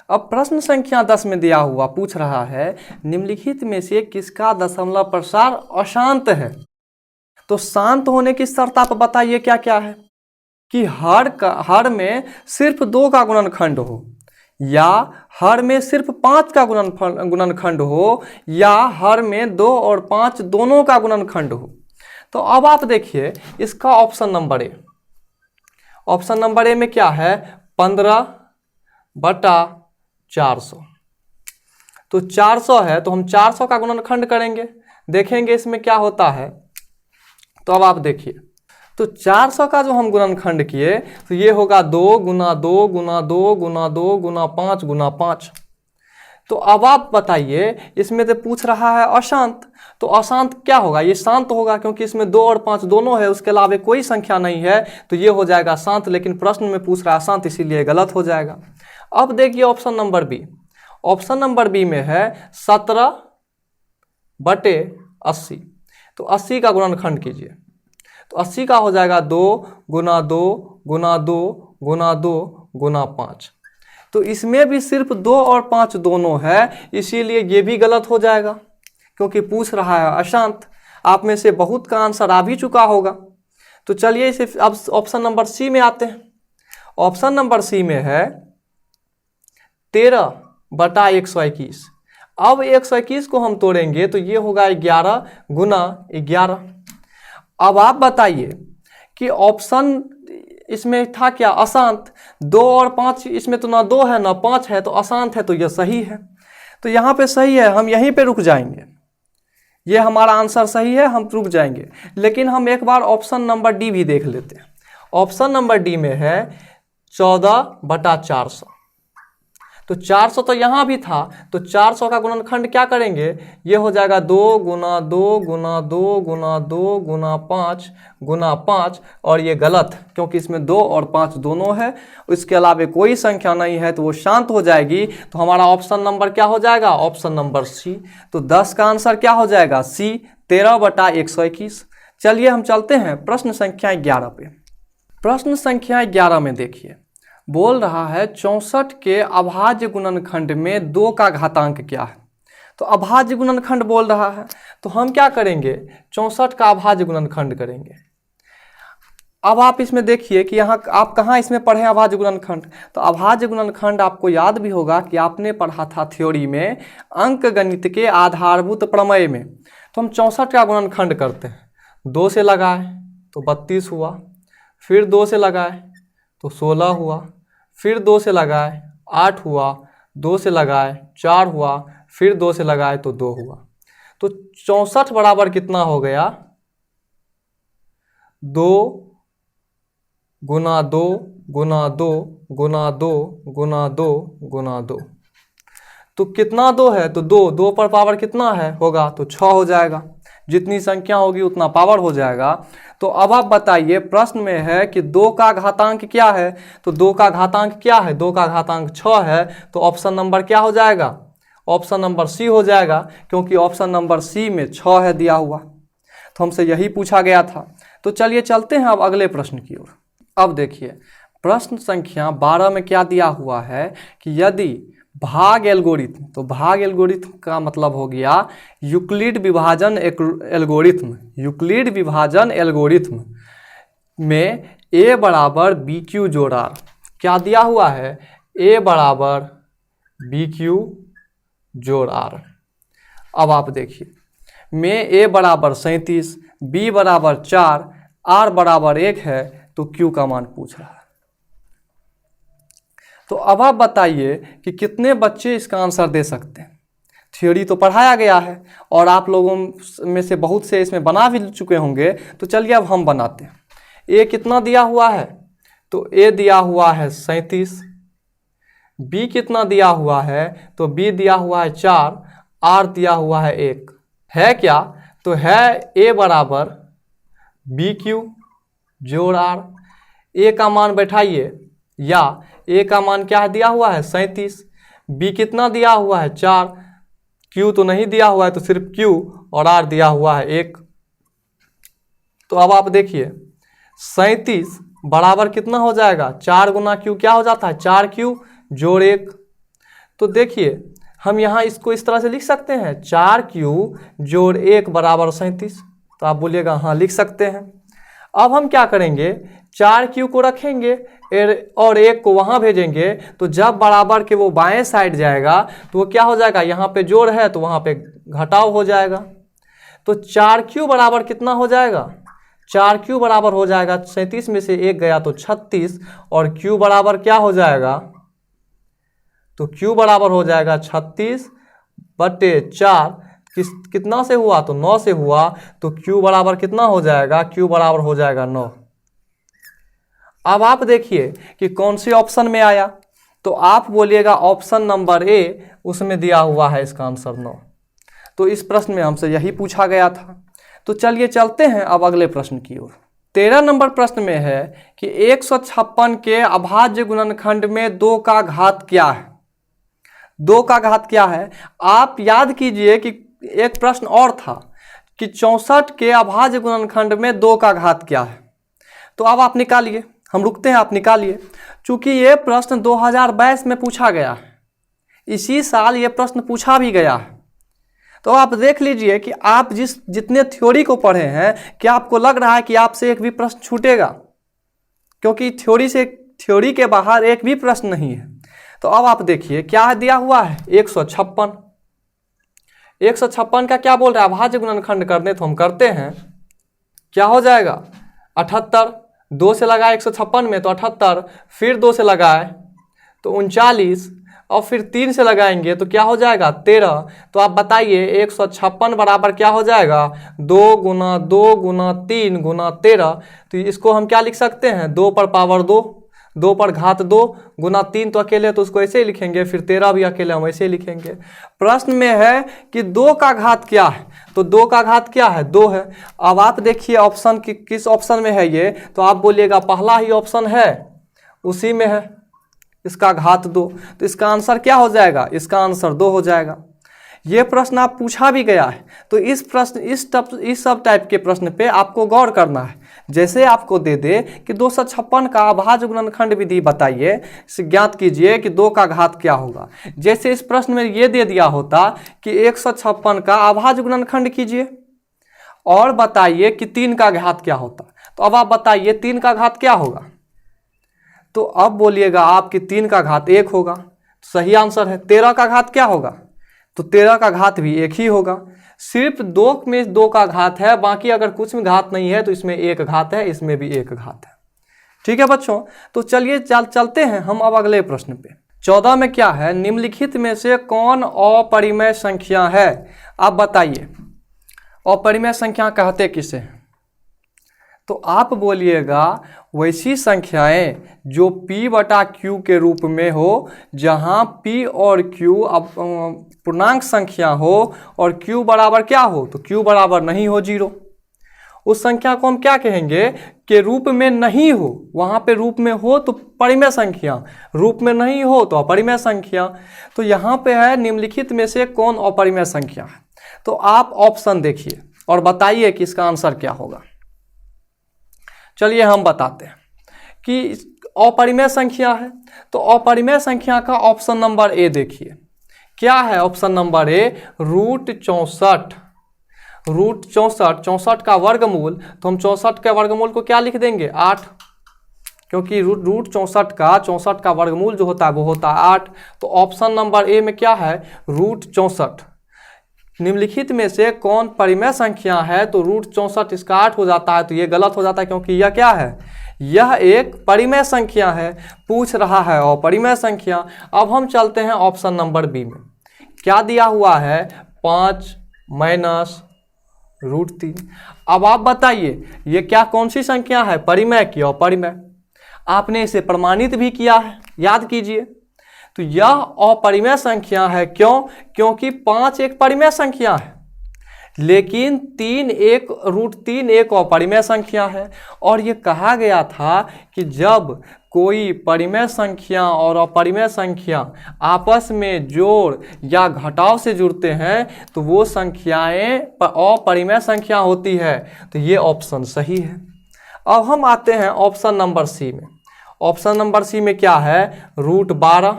अब प्रश्न संख्या 10 में दिया हुआ पूछ रहा है निम्नलिखित में से किसका दशमलव प्रसार अशांत है। तो शांत होने की शर्त आप बताइए क्या क्या है, कि हर में सिर्फ 2 का गुणनखंड हो, या हर में सिर्फ 5 का गुणनखंड हो, या हर में 2 और 5 दोनों का गुणनखंड हो। तो अब आप देखिए इसका ऑप्शन नंबर ए, ऑप्शन नंबर ए में क्या है, 15/400। तो 400 है तो हम 400 का गुणनखंड करेंगे, देखेंगे इसमें क्या होता है। तो अब आप देखिए, तो 400 का जो हम गुणनखंड किए तो ये होगा 2 गुना 2 गुना 2 गुना 2 गुना 5 गुना 5। तो अब आप बताइए इसमें तो पूछ रहा है अशांत, तो अशांत क्या होगा, ये शांत होगा क्योंकि इसमें 2 और 5 दोनों है, उसके अलावा कोई संख्या नहीं है, तो ये हो जाएगा शांत। लेकिन प्रश्न में पूछ रहा है अशांत, इसीलिए गलत हो जाएगा। अब देखिए option number B, option number B में है 17/80। तो 80 का गुणनखंड कीजिए, तो 80 का हो जाएगा 2 गुना 2 गुना 2 गुना 2 गुना 5। तो इसमें भी सिर्फ 2 और 5 दोनों है, इसीलिए ये भी गलत हो जाएगा क्योंकि पूछ रहा है अशांत। आप में से बहुत का आंसर आ भी चुका होगा। तो चलिए इसे अब ऑप्शन नंबर सी में आते हैं। ऑप्शन नंबर सी में है 13/121। अब 121 को हम तोड़ेंगे तो ये होगा 11 गुना 11। अब आप बताइए कि ऑप्शन इसमें था क्या, अशांत। 2 और 5 इसमें तो ना 2 है ना 5 है, तो अशांत है, तो यह सही है। तो यहाँ पे सही है, हम यहीं पे रुक जाएंगे, ये हमारा आंसर सही है, हम रुक जाएंगे। लेकिन हम एक बार ऑप्शन नंबर डी भी देख लेते हैं। ऑप्शन नंबर डी में है 14/400। तो 400 तो यहाँ भी था, तो 400 का गुणनखंड क्या करेंगे, ये हो जाएगा 2 गुना 2 गुना 2 गुना 2 गुना 5 गुना 5। और ये गलत क्योंकि इसमें 2 और 5 दोनों है, इसके अलावा कोई संख्या नहीं है, तो वो शांत हो जाएगी। तो हमारा ऑप्शन नंबर क्या हो जाएगा, ऑप्शन नंबर सी। तो 10 का आंसर क्या हो जाएगा, सी, 13/121। चलिए हम चलते हैं प्रश्न संख्या 11 पे। प्रश्न संख्या 11 में देखिए बोल रहा है 64 के अभाज्य गुणनखंड में 2 का घातांक क्या है। तो अभाज्य गुणनखंड बोल रहा है, तो हम क्या करेंगे, 64 का अभाज्य गुणनखंड करेंगे। अब आप इसमें देखिए कि यहाँ आप कहाँ इसमें पढ़े अभाज्य गुणनखंड। तो अभाज्य गुणनखंड आपको याद भी होगा कि आपने पढ़ा था थ्योरी में अंक गणित के आधारभूत प्रमेय में। तो हम 64 का गुणनखंड करते हैं, 2 से लगाए तो 32 हुआ, फिर 2 से लगाए तो 16 हुआ, फिर 2 से लगाए 8 हुआ, 2 से लगाए 4 हुआ, फिर 2 से लगाए तो 2 हुआ। तो 64 बराबर कितना हो गया, 2 गुना 2 गुना 2 गुना 2 गुना 2 गुना 2। तो कितना 2 है, तो 2 पर पावर कितना है होगा, तो 6 हो जाएगा। जितनी संख्या होगी उतना पावर हो जाएगा। तो अब आप बताइए, प्रश्न में है कि 2 का घातांक क्या है। तो 2 का घातांक क्या है, 2 का घातांक 6 है। तो ऑप्शन नंबर क्या हो जाएगा, ऑप्शन नंबर सी हो जाएगा, क्योंकि ऑप्शन नंबर सी में 6 है दिया हुआ। तो हमसे यही पूछा गया था। तो चलिए चलते हैं अब अगले प्रश्न की ओर। अब देखिए प्रश्न संख्या 12 में क्या दिया हुआ है कि यदि भाग एल्गोरिथम, तो भाग एल्गोरिथम का मतलब हो गया यूक्लिड विभाजन एल्गोरिथम। यूक्लिड विभाजन एल्गोरिथम में a बराबर बी क्यू जोड़ आर, क्या दिया हुआ है, a बराबर बी क्यू जोड़ आर। अब आप देखिए में a बराबर 37, b बराबर 4, r बराबर 1 है, तो q का मान पूछ रहा है। तो अब आप बताइए कि कितने बच्चे इसका आंसर दे सकते हैं। थ्योरी तो पढ़ाया गया है और आप लोगों में से बहुत से इसमें बना भी चुके होंगे। तो चलिए अब हम बनाते हैं। ए कितना दिया हुआ है, तो ए दिया हुआ है 37। बी कितना दिया हुआ है, तो बी दिया हुआ है 4। आर दिया हुआ है 1। है क्या, तो है ए बराबर बी क्यू जोड़ आर। ए का मान बैठाइए, या ए का मान क्या है दिया हुआ है 37। बी कितना दिया हुआ है 4। क्यू तो नहीं दिया हुआ है तो सिर्फ क्यू, और आर दिया हुआ है 1। तो अब आप देखिए 37 बराबर कितना हो जाएगा, 4 गुना क्यू क्या हो जाता है 4 क्यू जोड़ 1। तो देखिए हम यहाँ इसको इस तरह से लिख सकते हैं 4 क्यू जोड़ 1 बराबर 37। तो आप बोलिएगा हाँ लिख सकते हैं। अब हम क्या करेंगे, 4 क्यू को रखेंगे और 1 को वहाँ भेजेंगे। तो जब बराबर के वो बाएं साइड जाएगा तो वो क्या हो जाएगा, यहाँ पे जोड़ है तो वहाँ पे घटाव हो जाएगा। तो 4 क्यू बराबर कितना हो जाएगा, 4 क्यू बराबर हो जाएगा 37 में से 1 गया तो 36, और क्यू बराबर क्या हो जाएगा, तो क्यू बराबर हो जाएगा 36/4। कितना से हुआ, तो 9 से हुआ। तो क्यू बराबर कितना हो जाएगा, क्यू बराबर हो जाएगा 9। अब आप देखिए कि कौन सी ऑप्शन में आया, तो आप बोलिएगा ऑप्शन नंबर ए, उसमें दिया हुआ है इसका आंसर 9। तो इस प्रश्न में हमसे यही पूछा गया था। तो चलिए चलते हैं अब अगले प्रश्न की ओर। 13 नंबर प्रश्न में है कि 156 के अभाज्य गुणनखंड में 2 का घात क्या है। 2 का घात क्या है, आप याद कीजिए कि एक प्रश्न और था कि 64 के अभाज्य गुणनखंड में 2 का घात क्या है। तो अब आप निकालिए, हम रुकते हैं, आप निकालिए। चूंकि ये प्रश्न 2022 में पूछा गया है, इसी साल ये प्रश्न पूछा भी गया है। तो आप देख लीजिए कि आप जितने थ्योरी को पढ़े हैं, क्या आपको लग रहा है कि आपसे एक भी प्रश्न छूटेगा, क्योंकि थ्योरी के बाहर एक भी प्रश्न नहीं है। तो अब आप देखिए क्या दिया हुआ है 156। 156 का क्या बोल रहा है, अभाज्य गुणनखंड करने, तो हम करते हैं। क्या हो जाएगा 78, 2 से लगाए 156 में तो 78, फिर 2 से लगाए तो 39, और फिर 3 से लगाएंगे तो क्या हो जाएगा 13। तो आप बताइए 156 बराबर क्या हो जाएगा, 2 गुना 2 गुना 3 गुना 13। तो इसको हम क्या लिख सकते हैं, 2 पर पावर 2, 2 पर घात 2 गुना 3 तो अकेले, तो उसको ऐसे ही लिखेंगे, फिर 13 भी अकेले हम ऐसे ही लिखेंगे। प्रश्न में है कि 2 का घात क्या है, तो 2 का घात क्या है 2 है। अब आप देखिए ऑप्शन किस ऑप्शन में है ये, तो आप बोलिएगा पहला ही ऑप्शन है, उसी में है इसका घात 2। तो इसका आंसर क्या हो जाएगा, इसका आंसर 2 हो जाएगा। ये प्रश्न आप पूछा भी गया है। तो इस सब टाइप के प्रश्न पे आपको गौर करना है। जैसे आपको दे दे कि 256 का अभाज्य गुणनखंड विधि बताइए, ज्ञात कीजिए कि 2 का घात क्या होगा। जैसे इस प्रश्न में ये दे दिया होता कि 156 का अभाज्य गुणनखंड कीजिए और बताइए कि 3 का घात क्या होता। तो अब आप बताइए 3 का घात क्या होगा, तो अब बोलिएगा आपकी 3 का घात 1 होगा, सही आंसर है। 13 का घात क्या होगा, तो 13 का घात भी 1 ही होगा। सिर्फ 2 में 2 का घात है, बाकी अगर कुछ में घात नहीं है तो इसमें 1 घात है, इसमें भी 1 घात है। ठीक है बच्चों, तो चलिए चलते हैं हम अब अगले प्रश्न पे। 14 में क्या है, निम्नलिखित में से कौन अपरिमेय संख्या है। आप बताइए अपरिमेय संख्या कहते किसे हैं, तो आप बोलिएगा वैसी संख्याएं जो p/q के रूप में हो, जहां p और q पूर्णांक संख्या हो और q बराबर क्या हो, तो q बराबर नहीं हो 0। उस संख्या को हम क्या कहेंगे, के रूप में नहीं हो। वहां पे रूप में हो तो परिमेय संख्या, रूप में नहीं हो तो अपरिमेय संख्या। तो यहाँ पे है निम्नलिखित में से कौन अपरिमेय संख्या है। तो आप ऑप्शन देखिए और बताइए कि इसका आंसर क्या होगा। चलिए हम बताते हैं कि अपरिमेय संख्या है। तो अपरिमेय संख्या का ऑप्शन नंबर ए देखिए, क्या है ऑप्शन नंबर ए, √64। √64 का वर्गमूल, तो हम 64 के वर्गमूल को क्या लिख देंगे 8, क्योंकि √64 का वर्गमूल जो होता है वो होता है 8। तो ऑप्शन नंबर ए में क्या है √64। निम्नलिखित में से कौन परिमेय संख्या है, तो √64 इसका 8 हो जाता है। तो ये गलत हो जाता है, क्योंकि यह क्या है, यह एक परिमेय संख्या है। पूछ रहा है अपरिमेय संख्या। अब हम चलते हैं ऑप्शन नंबर बी में। क्या दिया हुआ है 5 माइनस √3। अब आप बताइए ये क्या कौन सी संख्या है, परिमेय की अपरिमेय। आपने इसे प्रमाणित भी किया है, याद कीजिए। तो यह अपरिमेय संख्या है, क्यों? क्योंकि 5 एक परिमेय संख्या है, लेकिन 3 एक अपरिमेय संख्या है। और ये कहा गया था कि जब कोई परिमेय संख्या और अपरिमेय संख्या आपस में जोड़ या घटाव से जुड़ते हैं तो वो संख्याएं अपरिमेय संख्या होती है। तो ये ऑप्शन सही है। अब हम आते हैं ऑप्शन नंबर सी में। ऑप्शन नंबर सी में क्या है, √12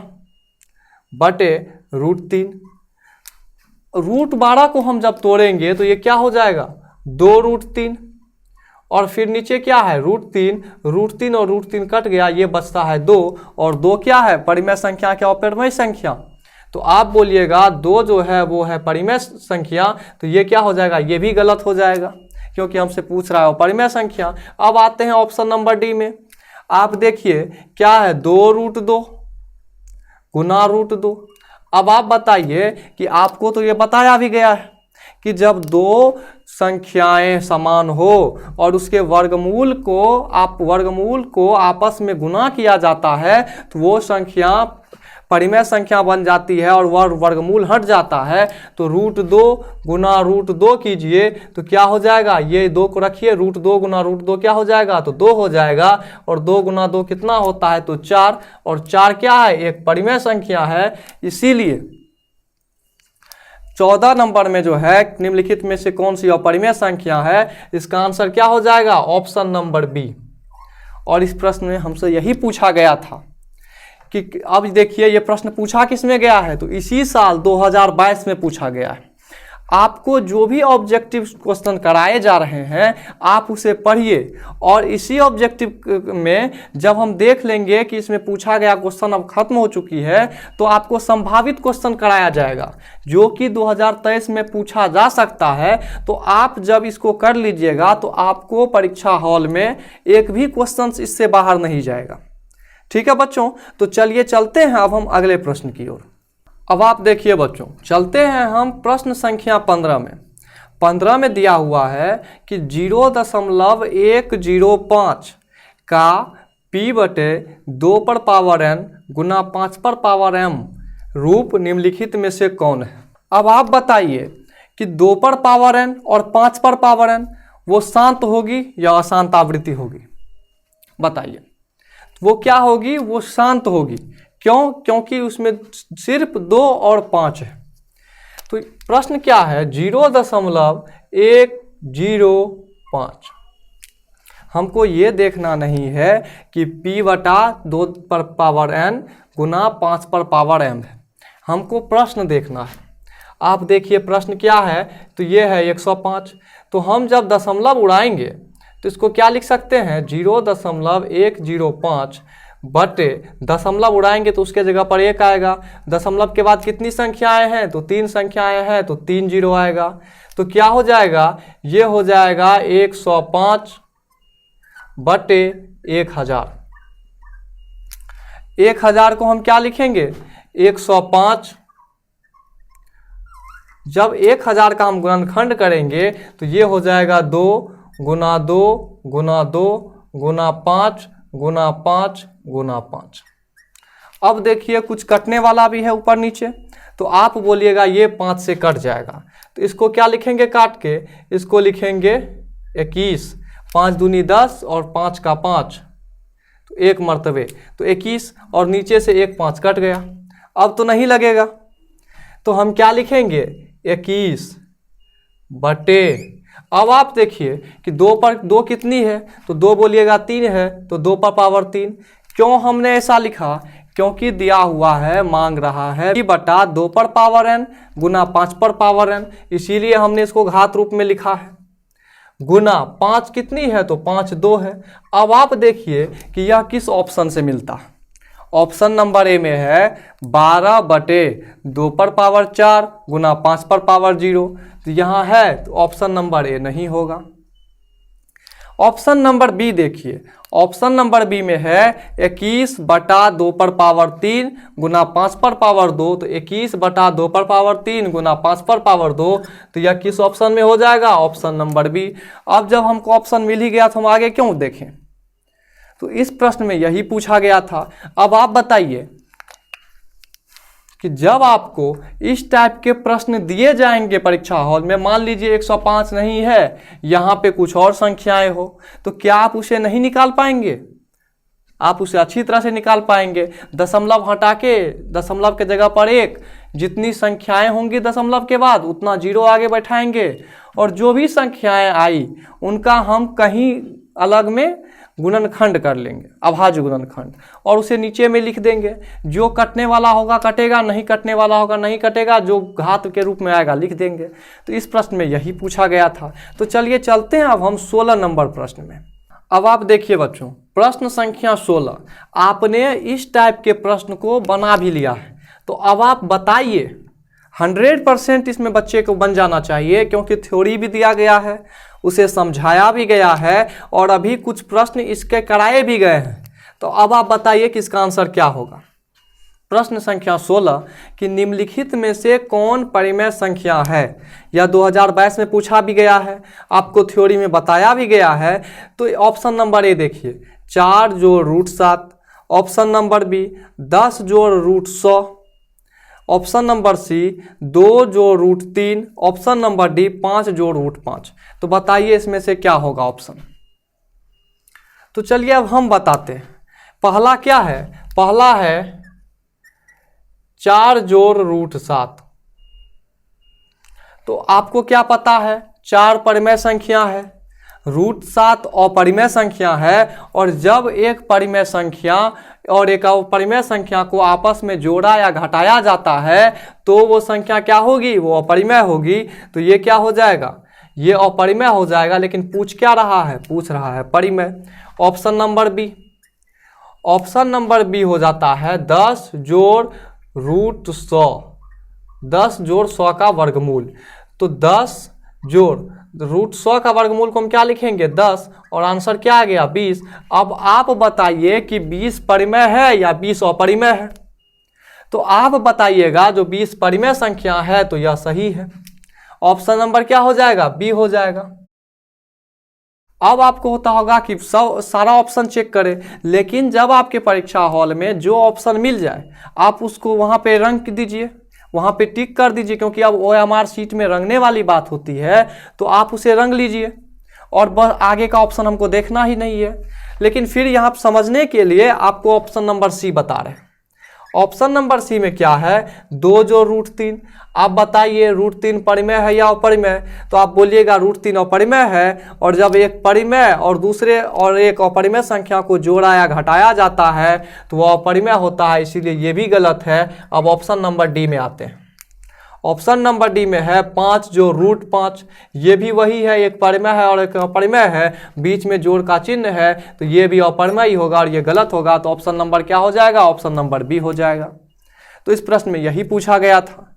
बटे √3। √12 को हम जब तोड़ेंगे तो ये क्या हो जाएगा, 2√3, और फिर नीचे क्या है √3 और √3 कट गया, ये बचता है 2, और 2 क्या है, परिमेय संख्या क्या अपरिमेय संख्या। तो आप बोलिएगा 2 जो है वो है परिमेय संख्या, तो ये क्या हो जाएगा, ये भी गलत हो जाएगा क्योंकि हमसे पूछ रहा है परिमेय संख्या। अब आते हैं ऑप्शन नंबर डी में। आप देखिए क्या है, 2√2 गुना √2। अब आप बताइए कि आपको तो ये बताया भी गया है कि जब 2 संख्याएं समान हो और उसके वर्गमूल को आपस में गुना किया जाता है तो वो संख्या परिमेय संख्या बन जाती है और वर्गमूल हट जाता है। तो √2 गुना √2 कीजिए तो क्या हो जाएगा, ये 2 को रखिए, √2 गुना √2 क्या हो जाएगा, तो 2 हो जाएगा, और 2 गुना 2 कितना होता है, तो 4, और 4 क्या है, एक परिमेय संख्या है। इसीलिए 14 नंबर में जो है निम्नलिखित में से कौन सी अपरिमेय संख्या है, इसका आंसर क्या हो जाएगा, ऑप्शन नंबर बी। और इस प्रश्न में हमसे यही पूछा गया था कि अब देखिए ये प्रश्न पूछा किसमें गया है, तो इसी साल 2022 में पूछा गया है। आपको जो भी ऑब्जेक्टिव क्वेश्चन कराए जा रहे हैं आप उसे पढ़िए, और इसी ऑब्जेक्टिव में जब हम देख लेंगे कि इसमें पूछा गया क्वेश्चन अब खत्म हो चुकी है तो आपको संभावित क्वेश्चन कराया जाएगा जो कि 2023 में पूछा जा सकता है। तो आप जब इसको कर लीजिएगा तो आपको परीक्षा हॉल में एक भी क्वेश्चन इससे बाहर नहीं जाएगा। ठीक है बच्चों, तो चलिए चलते हैं अब हम अगले प्रश्न की ओर। अब आप देखिए बच्चों, चलते हैं हम प्रश्न संख्या 15 में। 15 में दिया हुआ है कि 0.105 का p/2 गुना 5 रूप निम्नलिखित में से कौन है। अब आप बताइए कि 2 और 5 वो शांत होगी या अशांत आवृत्ति होगी, बताइए। वो क्या होगी, वो शांत होगी। क्यों? क्योंकि उसमें सिर्फ 2 और 5 है। तो प्रश्न क्या है, 0.105। हमको ये देखना नहीं है कि p/2 गुना 5 है, हमको प्रश्न देखना है। आप देखिए प्रश्न क्या है, तो ये है 105। तो हम जब दशमलव उड़ाएंगे तो इसको क्या लिख सकते हैं, 0.105 बटे दशमलव उड़ाएंगे तो उसके जगह पर 1 आएगा। दशमलव के बाद कितनी संख्याएं हैं, तो 3 संख्याएं हैं, तो 3 0 आएगा। तो क्या हो जाएगा, ये हो जाएगा 105 बटे 1000। 1000 को हम क्या लिखेंगे, 105। जब 1000 का हम गुणनखंड करेंगे तो ये हो जाएगा 2 गुना 2 गुना 2 गुना 5 गुना 5 गुना 5। अब देखिए कुछ कटने वाला भी है ऊपर नीचे, तो आप बोलिएगा ये 5 से कट जाएगा। तो इसको क्या लिखेंगे काट के, इसको लिखेंगे 21। 5 दूनी 10 और 5 का 5, तो 1 मर्तबे, तो 21, और नीचे से 1 5 कट गया। अब तो नहीं लगेगा, तो हम क्या लिखेंगे, 21 बटे। अब आप देखिए कि 2 पर 2 कितनी है, तो 2 बोलिएगा 3 है, तो 2 पर पावर 3। क्यों हमने ऐसा लिखा, क्योंकि दिया हुआ है, मांग रहा है p/2 पर पावर n गुना 5 पर पावर n, इसीलिए हमने इसको घात रूप में लिखा है। गुना 5 कितनी है, तो 5 2 है। अब आप देखिए कि यह किस ऑप्शन से मिलता है। ऑप्शन नंबर ए में है 12/2 पर पावर 4 गुना 5 पर पावर 0, तो यहाँ है, तो ऑप्शन नंबर ए नहीं होगा। ऑप्शन नंबर बी देखिए, ऑप्शन नंबर बी में है 21/2 पर पावर 3 गुना 5 पर पावर 2, तो 21/2 पर पावर 3 गुना 5 पर पावर 2, तो यह किस ऑप्शन में हो जाएगा? Option number B. अब जब हमको ऑप्शन मिल ही गया तो हम आगे क्यों देखें? तो इस प्रश्न में यही पूछा गया था। अब आप बताइए कि जब आपको इस टाइप के प्रश्न दिए जाएंगे परीक्षा हॉल में, मान लीजिए 105 नहीं है, यहाँ पे कुछ और संख्याएं हो, तो क्या आप उसे नहीं निकाल पाएंगे? आप उसे अच्छी तरह से निकाल पाएंगे। दशमलव हटा के दशमलव के जगह पर 1, जितनी संख्याएं होंगी दशमलव के बाद उतना जीरो आगे बैठाएंगे, और जो भी संख्याएं आई उनका हम कहीं अलग में गुणनखंड कर लेंगे, अभाज्य गुणनखंड, और उसे नीचे में लिख देंगे। जो कटने वाला होगा कटेगा, नहीं कटने वाला होगा नहीं कटेगा, जो घात के रूप में आएगा लिख देंगे। तो इस प्रश्न में यही पूछा गया था। तो चलिए चलते हैं अब हम 16 नंबर प्रश्न में। अब आप देखिए बच्चों, प्रश्न संख्या 16, आपने इस टाइप के प्रश्न को बना भी लिया है। तो अब आप बताइए, 100% इसमें बच्चे को बन जाना चाहिए, क्योंकि थ्योरी भी दिया गया है, उसे समझाया भी गया है, और अभी कुछ प्रश्न इसके कराए भी गए हैं। तो अब आप बताइए कि इसका आंसर क्या होगा। प्रश्न संख्या 16 कि निम्नलिखित में से कौन परिमेय संख्या है? यह 2022 में पूछा भी गया है, आपको थ्योरी में बताया भी गया है। तो ऑप्शन नंबर ए देखिए, 4 जोड़ √7, ऑप्शन नंबर बी 10 जोड़ √100, ऑप्शन नंबर सी 2 जोड़ √3, ऑप्शन नंबर डी 5 जोड़ √5। तो बताइए इसमें से क्या होगा ऑप्शन। तो चलिए अब हम बताते हैं। पहला क्या है? पहला है 4 जोड़ √7। तो आपको क्या पता है? 4 परिमेय संख्या है, √7 अपरिमेय संख्या है, और जब एक परिमेय संख्या और एक अपरिमेय संख्या को आपस में जोड़ा या घटाया जाता है तो वो संख्या क्या होगी? वो अपरिमेय होगी। तो ये क्या हो जाएगा? ये अपरिमेय हो जाएगा। लेकिन पूछ क्या रहा है? पूछ रहा है परिमेय। Option number B, option number B हो जाता है 10 जोड़ √100, 10 जोड़ 100 का वर्गमूल। तो 10 जोड़ √100 का वर्गमूल को हम क्या लिखेंगे? 10, और आंसर क्या आ गया? 20। अब आप बताइए कि 20 परिमेय है या 20 अपरिमेय है? तो आप बताइएगा, जो 20 परिमेय संख्या है तो यह सही है। ऑप्शन नंबर क्या हो जाएगा? बी हो जाएगा। अब आपको होता होगा कि सारा ऑप्शन चेक करें, लेकिन जब आपके परीक्षा हॉल में जो ऑप्शन मिल जाए आप उसको वहां पे रंग दीजिए, वहां पे टिक कर दीजिए, क्योंकि अब OMR शीट में रंगने वाली बात होती है। तो आप उसे रंग लीजिए, और बस आगे का ऑप्शन हमको देखना ही नहीं है। लेकिन फिर यहाँ समझने के लिए आपको ऑप्शन नंबर सी बता रहे हैं। ऑप्शन नंबर सी में क्या है? 2 जोड़ √3। आप बताइए √3 परिमेय है या अपरिमेय? तो आप बोलिएगा √3 अपरिमेय है, और जब एक परिमेय और दूसरे और एक अपरिमेय संख्या को जोड़ा या घटाया जाता है तो वह अपरिमेय होता है, इसीलिए ये भी गलत है। अब ऑप्शन नंबर डी में आते हैं। ऑप्शन नंबर डी में है 5 जोड़ √5, ये भी वही है, एक परिमेय है और एक अपरिमेय है, बीच में जोड़ का चिन्ह है, तो ये भी अपरिमेय ही होगा और ये गलत होगा। तो ऑप्शन नंबर क्या हो जाएगा? ऑप्शन नंबर बी हो जाएगा। तो इस प्रश्न में यही पूछा गया था।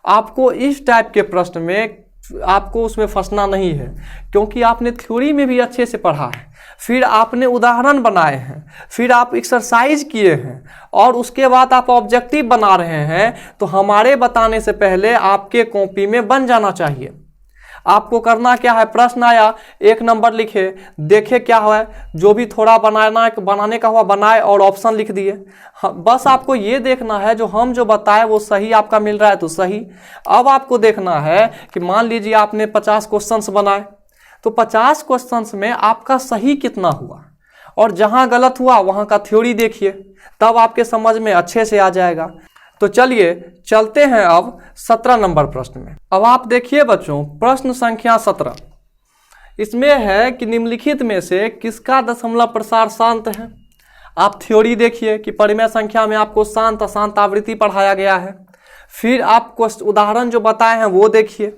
आपको इस टाइप के प्रश्न में आपको उसमें फंसना नहीं है, क्योंकि आपने थ्योरी में भी अच्छे से पढ़ा है, फिर आपने उदाहरण बनाए हैं, फिर आप एक्सरसाइज किए हैं, और उसके बाद आप ऑब्जेक्टिव बना रहे हैं। तो हमारे बताने से पहले आपके कॉपी में बन जाना चाहिए। आपको करना क्या है? प्रश्न आया, 1 नंबर लिखे, देखे क्या है, जो भी थोड़ा बनाने का हुआ बनाए और ऑप्शन लिख दिए। बस आपको ये देखना है जो हम जो बताए वो सही आपका मिल रहा है तो सही। अब आपको देखना है कि मान लीजिए आपने 50 क्वेश्चंस बनाए, तो 50 क्वेश्चंस में आपका सही कितना हुआ, और जहां गलत हुआ वहां का थ्योरी देखिए, तब आपके समझ में अच्छे से आ जाएगा। तो चलिए चलते हैं अब 17 नंबर प्रश्न में। अब आप देखिए बच्चों, प्रश्न संख्या 17, इसमें है कि निम्नलिखित में से किसका दशमलव प्रसार शांत है। आप थ्योरी देखिए कि परिमेय संख्या में आपको शांत अशांत आवृत्ति पढ़ाया गया है, फिर आपको उदाहरण जो बताए हैं वो देखिए,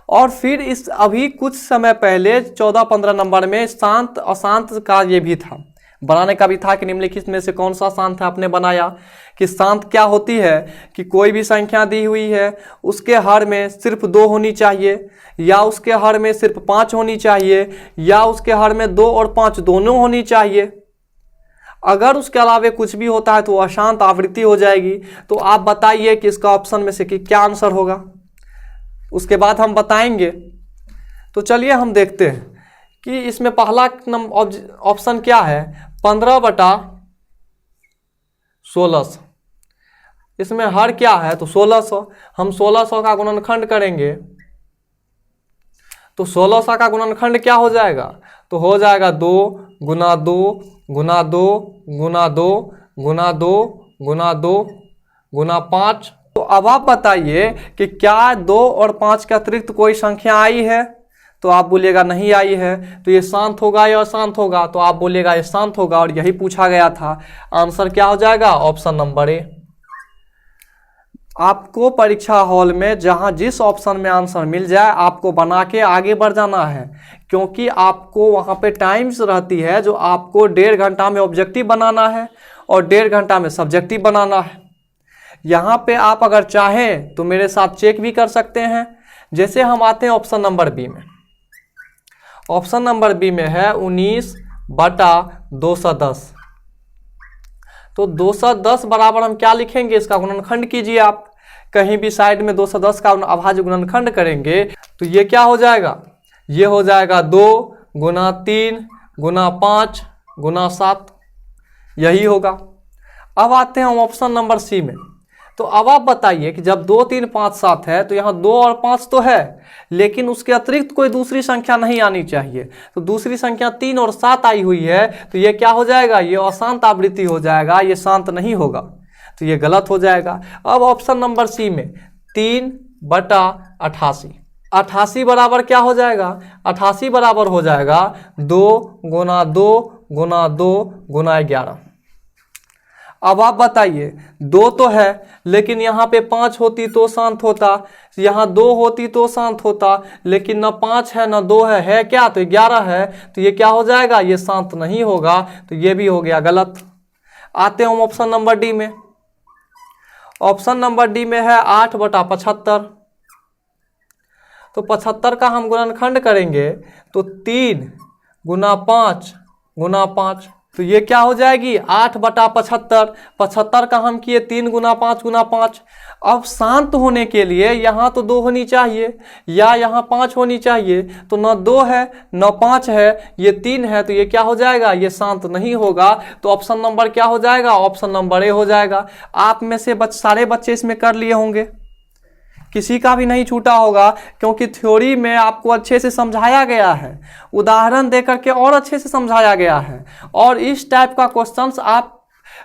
और फिर इस अभी कुछ समय पहले 14-15 नंबर में शांत अशांत का ये भी था, बनाने का भी था कि निम्नलिखित में से कौन सा शांत है, आपने बनाया कि शांत क्या होती है कि कोई भी संख्या दी हुई है उसके हर में सिर्फ 2 होनी चाहिए, या उसके हर में सिर्फ 5 होनी चाहिए, या उसके हर में 2 और 5 दोनों होनी चाहिए। अगर उसके अलावा कुछ भी होता है तो वो अशांत आवृत्ति हो जाएगी। तो आप बताइए कि इसका ऑप्शन में से कि क्या आंसर होगा, उसके बाद हम बताएंगे। तो चलिए हम देखते हैं कि इसमें पहला ऑप्शन क्या है, 15/1600। इसमें हर क्या है तो 1600। हम 1600 का गुणनखंड करेंगे तो 1600 का गुणनखंड क्या हो जाएगा, तो हो जाएगा 2 गुना 2 गुना 2 गुना 2 गुना 2 गुना 2 गुना 5। तो अब आप बताइए कि क्या 2 और 5 के अतिरिक्त कोई संख्या आई है, तो आप बोलिएगा नहीं आई है। तो ये शांत होगा या अशांत होगा, तो आप बोलिएगा ये शांत होगा, और यही पूछा गया था। आंसर क्या हो जाएगा, ऑप्शन नंबर ए। आपको परीक्षा हॉल में जहां जिस ऑप्शन में आंसर मिल जाए आपको बना के आगे बढ़ जाना है, क्योंकि आपको वहां पे टाइम्स रहती है जो आपको 1.5 घंटा में ऑब्जेक्टिव बनाना है और 1.5 घंटा में सब्जेक्टिव बनाना है। यहाँ पे आप अगर चाहें तो मेरे साथ चेक भी कर सकते हैं। जैसे हम आते हैं ऑप्शन नंबर बी में। ऑप्शन नंबर बी में है 19/210। तो 210 बराबर हम क्या लिखेंगे, इसका गुणनखंड कीजिए आप। कहीं भी साइड में 210 का अभाज्य गुणनखंड करेंगे तो ये क्या हो जाएगा, ये हो जाएगा 2 गुना 3 गुना 5 गुना 7, यही होगा। अब आते हैं हम ऑप्शन नंबर सी में। तो अब आप बताइए कि जब 2 3 5 7 है तो यहाँ 2 और 5 तो है, लेकिन उसके अतिरिक्त कोई दूसरी संख्या नहीं आनी चाहिए। तो दूसरी संख्या 3 और 7 आई हुई है, तो ये क्या हो जाएगा, ये अशांत आवृत्ति हो जाएगा, ये शांत नहीं होगा, तो ये गलत हो जाएगा। अब ऑप्शन नंबर सी में 3/88। 88 बराबर क्या हो जाएगा, 88 बराबर हो जाएगा 2 गुना 2 गुना 2 गुना 11। अब आप बताइए 2 तो है, लेकिन यहाँ पे 5 होती तो शांत होता, यहाँ 2 होती तो शांत होता, लेकिन न 5 है न 2 है क्या, तो 11 है, तो ये क्या हो जाएगा, ये शांत नहीं होगा, तो ये भी हो गया गलत। आते हैं हम ऑप्शन नंबर डी में। ऑप्शन नंबर डी में है 8/75। तो 75 का हम गुणनखंड करेंगे तो 3 गुना 5 गुना 5, तो ये क्या हो जाएगी 8/75। 75 का हम किए 3 गुना 5 गुना 5। अब शांत होने के लिए यहाँ तो 2 होनी चाहिए या यहाँ 5 होनी चाहिए, तो न 2 है न 5 है, ये 3 है, तो ये क्या हो जाएगा, ये शांत नहीं होगा। तो ऑप्शन नंबर क्या हो जाएगा, ऑप्शन नंबर ए हो जाएगा। आप में से सारे बच्चे इसमें कर लिए होंगे, किसी का भी नहीं छूटा होगा, क्योंकि थ्योरी में आपको अच्छे से समझाया गया है, उदाहरण देकर के और अच्छे से समझाया गया है, और इस टाइप का क्वेश्चंस आप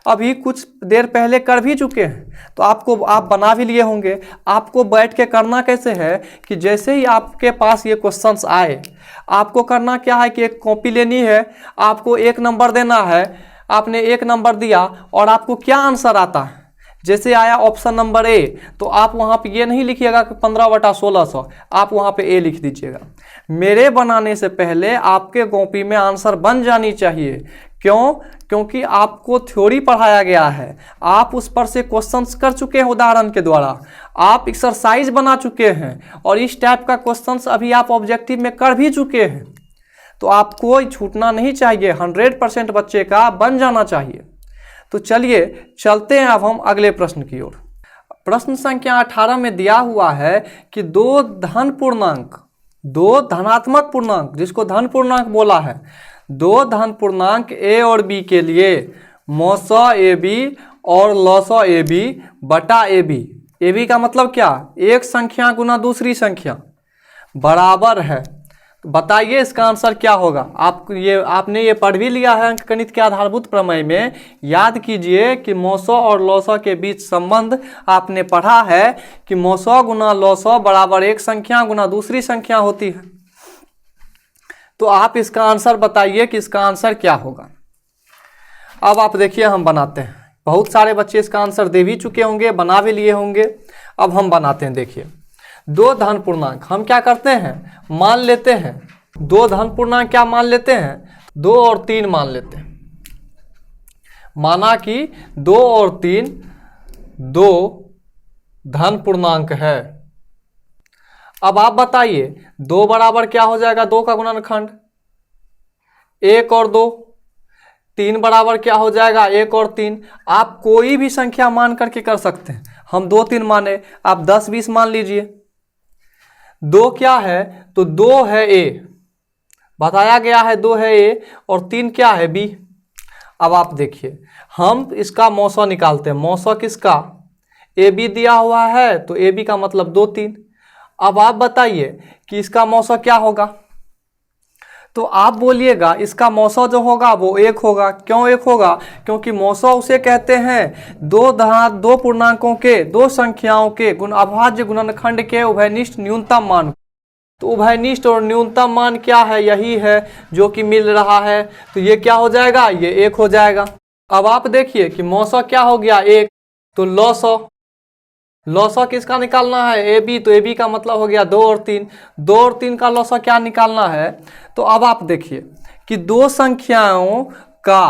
अभी कुछ देर पहले कर भी चुके हैं, तो आप बना भी लिए होंगे। आपको बैठ के करना कैसे है कि जैसे ही आपके पास ये क्वेश्चंस आए, आपको करना क्या है कि एक कॉपी लेनी है, आपको 1 नंबर देना है, आपने 1 नंबर दिया और आपको क्या आंसर आता है, जैसे आया ऑप्शन नंबर ए, तो आप वहाँ पे ये नहीं लिखिएगा कि 15/1600, आप वहाँ पे ए लिख दीजिएगा। मेरे बनाने से पहले आपके कॉपी में आंसर बन जानी चाहिए। क्यों, क्योंकि आपको थ्योरी पढ़ाया गया है, आप उस पर से क्वेश्चंस कर चुके हैं उदाहरण के द्वारा, आप एक्सरसाइज बना चुके हैं, और इस टाइप का क्वेश्चंस अभी आप ऑब्जेक्टिव में कर भी चुके हैं। तो आपको छूटना नहीं चाहिए, 100% बच्चे का बन जाना चाहिए। तो चलिए चलते हैं अब हम अगले प्रश्न की ओर। प्रश्न संख्या 18 में दिया हुआ है कि 2 धनात्मक पूर्णांक, जिसको धन पूर्णांक बोला है, 2 धन पूर्णांक ए और बी के लिए मौसा ए बी और लौसा ए बी बटा ए बी, ए बी का मतलब क्या, एक संख्या गुना दूसरी संख्या बराबर है। बताइए इसका आंसर क्या होगा। आपने ये पढ़ भी लिया है अंकगणित के आधारभूत प्रमेय में। याद कीजिए कि मौसा और लौसा के बीच संबंध आपने पढ़ा है कि मौसा गुना लौसा बराबर एक संख्या गुना दूसरी संख्या होती है। तो आप इसका आंसर बताइए कि इसका आंसर क्या होगा। अब आप देखिए हम बनाते हैं, बहुत सारे बच्चे इसका आंसर दे भी चुके होंगे, बना भी लिए होंगे। अब हम बनाते हैं। देखिए 2 धन पूर्णांक हम क्या करते हैं, मान लेते हैं 2 धन पूर्णांक क्या मान लेते हैं, 2 और 3 मान लेते हैं। माना कि 2 और 3 दो धन पूर्णांक है। अब आप बताइए 2 बराबर क्या हो जाएगा 2 का गुणनखंड 1 और 2, 3 बराबर क्या हो जाएगा 1 और 3। आप कोई भी संख्या मान करके कर सकते हैं, हम 2 3 माने, आप 10 20 मान लीजिए। 2 क्या है तो 2 है ए, बताया गया है 2 है ए, और 3 क्या है बी। अब आप देखिए हम इसका मौसा निकालते हैं। मौसा किसका, ए बी दिया हुआ है तो ए बी का मतलब 2 3। अब आप बताइए कि इसका मौसा क्या होगा, तो आप बोलिएगा इसका मौसा जो होगा वो 1 होगा। क्यों 1 होगा, क्योंकि मौसा उसे कहते हैं दो पूर्णांकों के, दो संख्याओं के अभाज्य गुणनखंड के उभयनिष्ठ न्यूनतम मान। तो उभयनिष्ठ और न्यूनतम मान क्या है, यही है जो कि मिल रहा है, तो ये क्या हो जाएगा, ये 1 हो जाएगा। अब आप देखिए कि मौसा क्या हो गया 1, तो लौसा किसका निकालना है ए बी, तो ए बी का मतलब हो गया 2 और 3। 2 और 3 का लौसा क्या निकालना है, तो अब आप देखिए कि दो संख्याओं का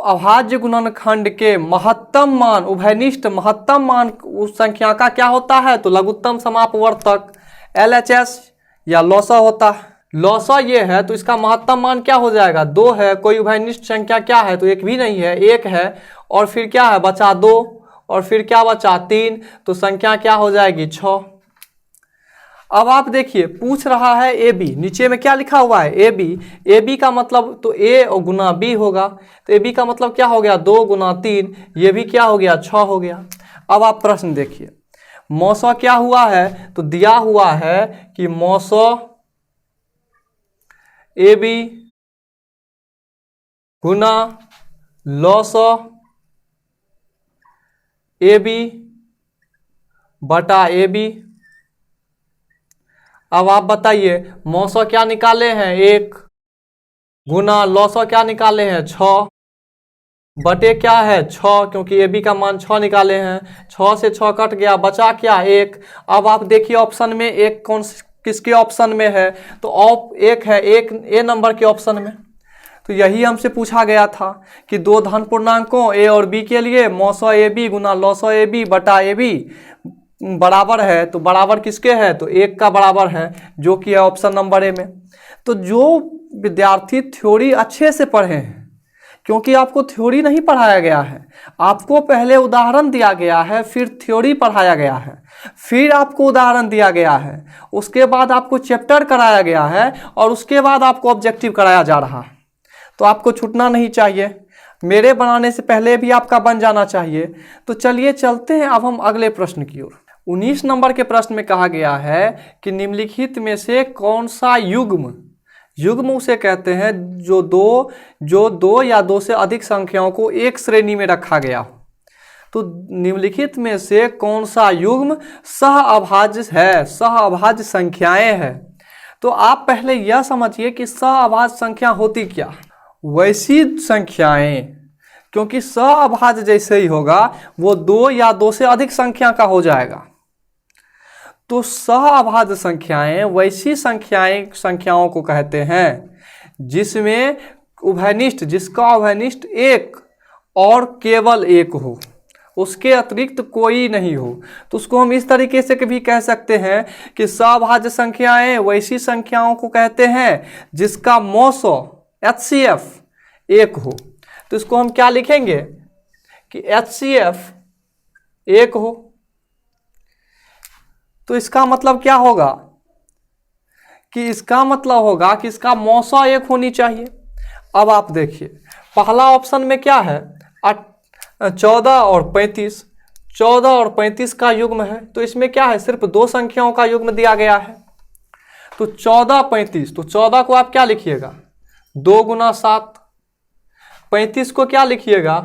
अभाज्य गुणनखंड के महत्तम मान, उभयनिष्ठ महत्तम मान उस संख्या का क्या होता है, तो लघुत्तम समापवर्तक LHS या लौसा होता है। लौसा ये है तो इसका महत्तम मान क्या हो जाएगा 2 है, कोई उभयनिष्ठ संख्या क्या है तो 1 भी नहीं है, 1 है, और फिर क्या है बचा 2, और फिर क्या बचा 3, तो संख्या क्या हो जाएगी 6। अब आप देखिए पूछ रहा है ए बी, नीचे में क्या लिखा हुआ है ए बी, ए बी का मतलब तो ए गुना बी होगा, तो ए बी का मतलब क्या हो गया 2 गुना 3, ये भी क्या हो गया 6 हो गया। अब आप प्रश्न देखिए मौसा क्या हुआ है, तो दिया हुआ है कि मौसा A B Guna लौसा A B बटा ए बी। अब आप बताइए मौसा क्या निकाले हैं 1 गुना लौसा क्या निकाले हैं 6 बटे क्या है 6, क्योंकि ए बी का मान 6 निकाले हैं, 6 से 6 कट गया, बचा क्या 1। अब आप देखिए ऑप्शन में एक कौन किसके ऑप्शन में है, तो एक है, एक ए नंबर के ऑप्शन में। तो यही हमसे पूछा गया था कि दो धन पूर्णांकों ए और बी के लिए मौसा A B Guna लौसा A B बटा ए बी बराबर है, तो बराबर किसके है, तो 1 का बराबर है, जो कि है ऑप्शन नंबर ए में। तो जो विद्यार्थी थ्योरी अच्छे से पढ़े हैं, क्योंकि आपको थ्योरी नहीं पढ़ाया गया है, आपको पहले उदाहरण दिया गया है, फिर थ्योरी पढ़ाया गया है, फिर आपको उदाहरण दिया गया है, उसके बाद आपको चैप्टर कराया गया है, और उसके बाद आपको ऑब्जेक्टिव कराया जा रहा है। तो आपको छूटना नहीं चाहिए, मेरे बनाने से पहले भी आपका बन जाना चाहिए। तो चलिए चलते हैं अब हम अगले प्रश्न की ओर। 19 नंबर के प्रश्न में कहा गया है कि निम्नलिखित में से कौन सा युग्म उसे कहते हैं जो दो या दो से अधिक संख्याओं को एक श्रेणी में रखा गया हो। तो निम्नलिखित में से कौन सा युग्म सहअभाज्य है, सहअभाज्य संख्याएं हैं। तो आप पहले यह समझिए कि सहअभाज्य संख्या होती क्या, वैसी संख्याएं, क्योंकि सहअभाज्य जैसे ही होगा वो 2 या 2 से अधिक संख्या का हो जाएगा। तो सहअभाज्य संख्याएं वैसी संख्याओं को कहते हैं जिसमें उभयनिष्ठ, जिसका उभयनिष्ठ 1 और केवल 1 हो, उसके अतिरिक्त कोई नहीं हो। तो उसको हम इस तरीके से भी कह सकते हैं कि सहअभाज्य संख्याएं वैसी संख्याओं को कहते हैं जिसका मौसा HCF 1 हो। तो इसको हम क्या लिखेंगे कि HCF 1 हो। तो इसका मतलब क्या होगा कि इसका मतलब होगा कि इसका मौसा 1 होनी चाहिए। अब आप देखिए पहला ऑप्शन में क्या है 14 और 35, 14 और 35 का युग्म है, तो इसमें क्या है सिर्फ 2 संख्याओं का युग्म दिया गया है। तो 14 35, तो 14 को आप क्या लिखिएगा 2 गुना 7, 35 को क्या लिखिएगा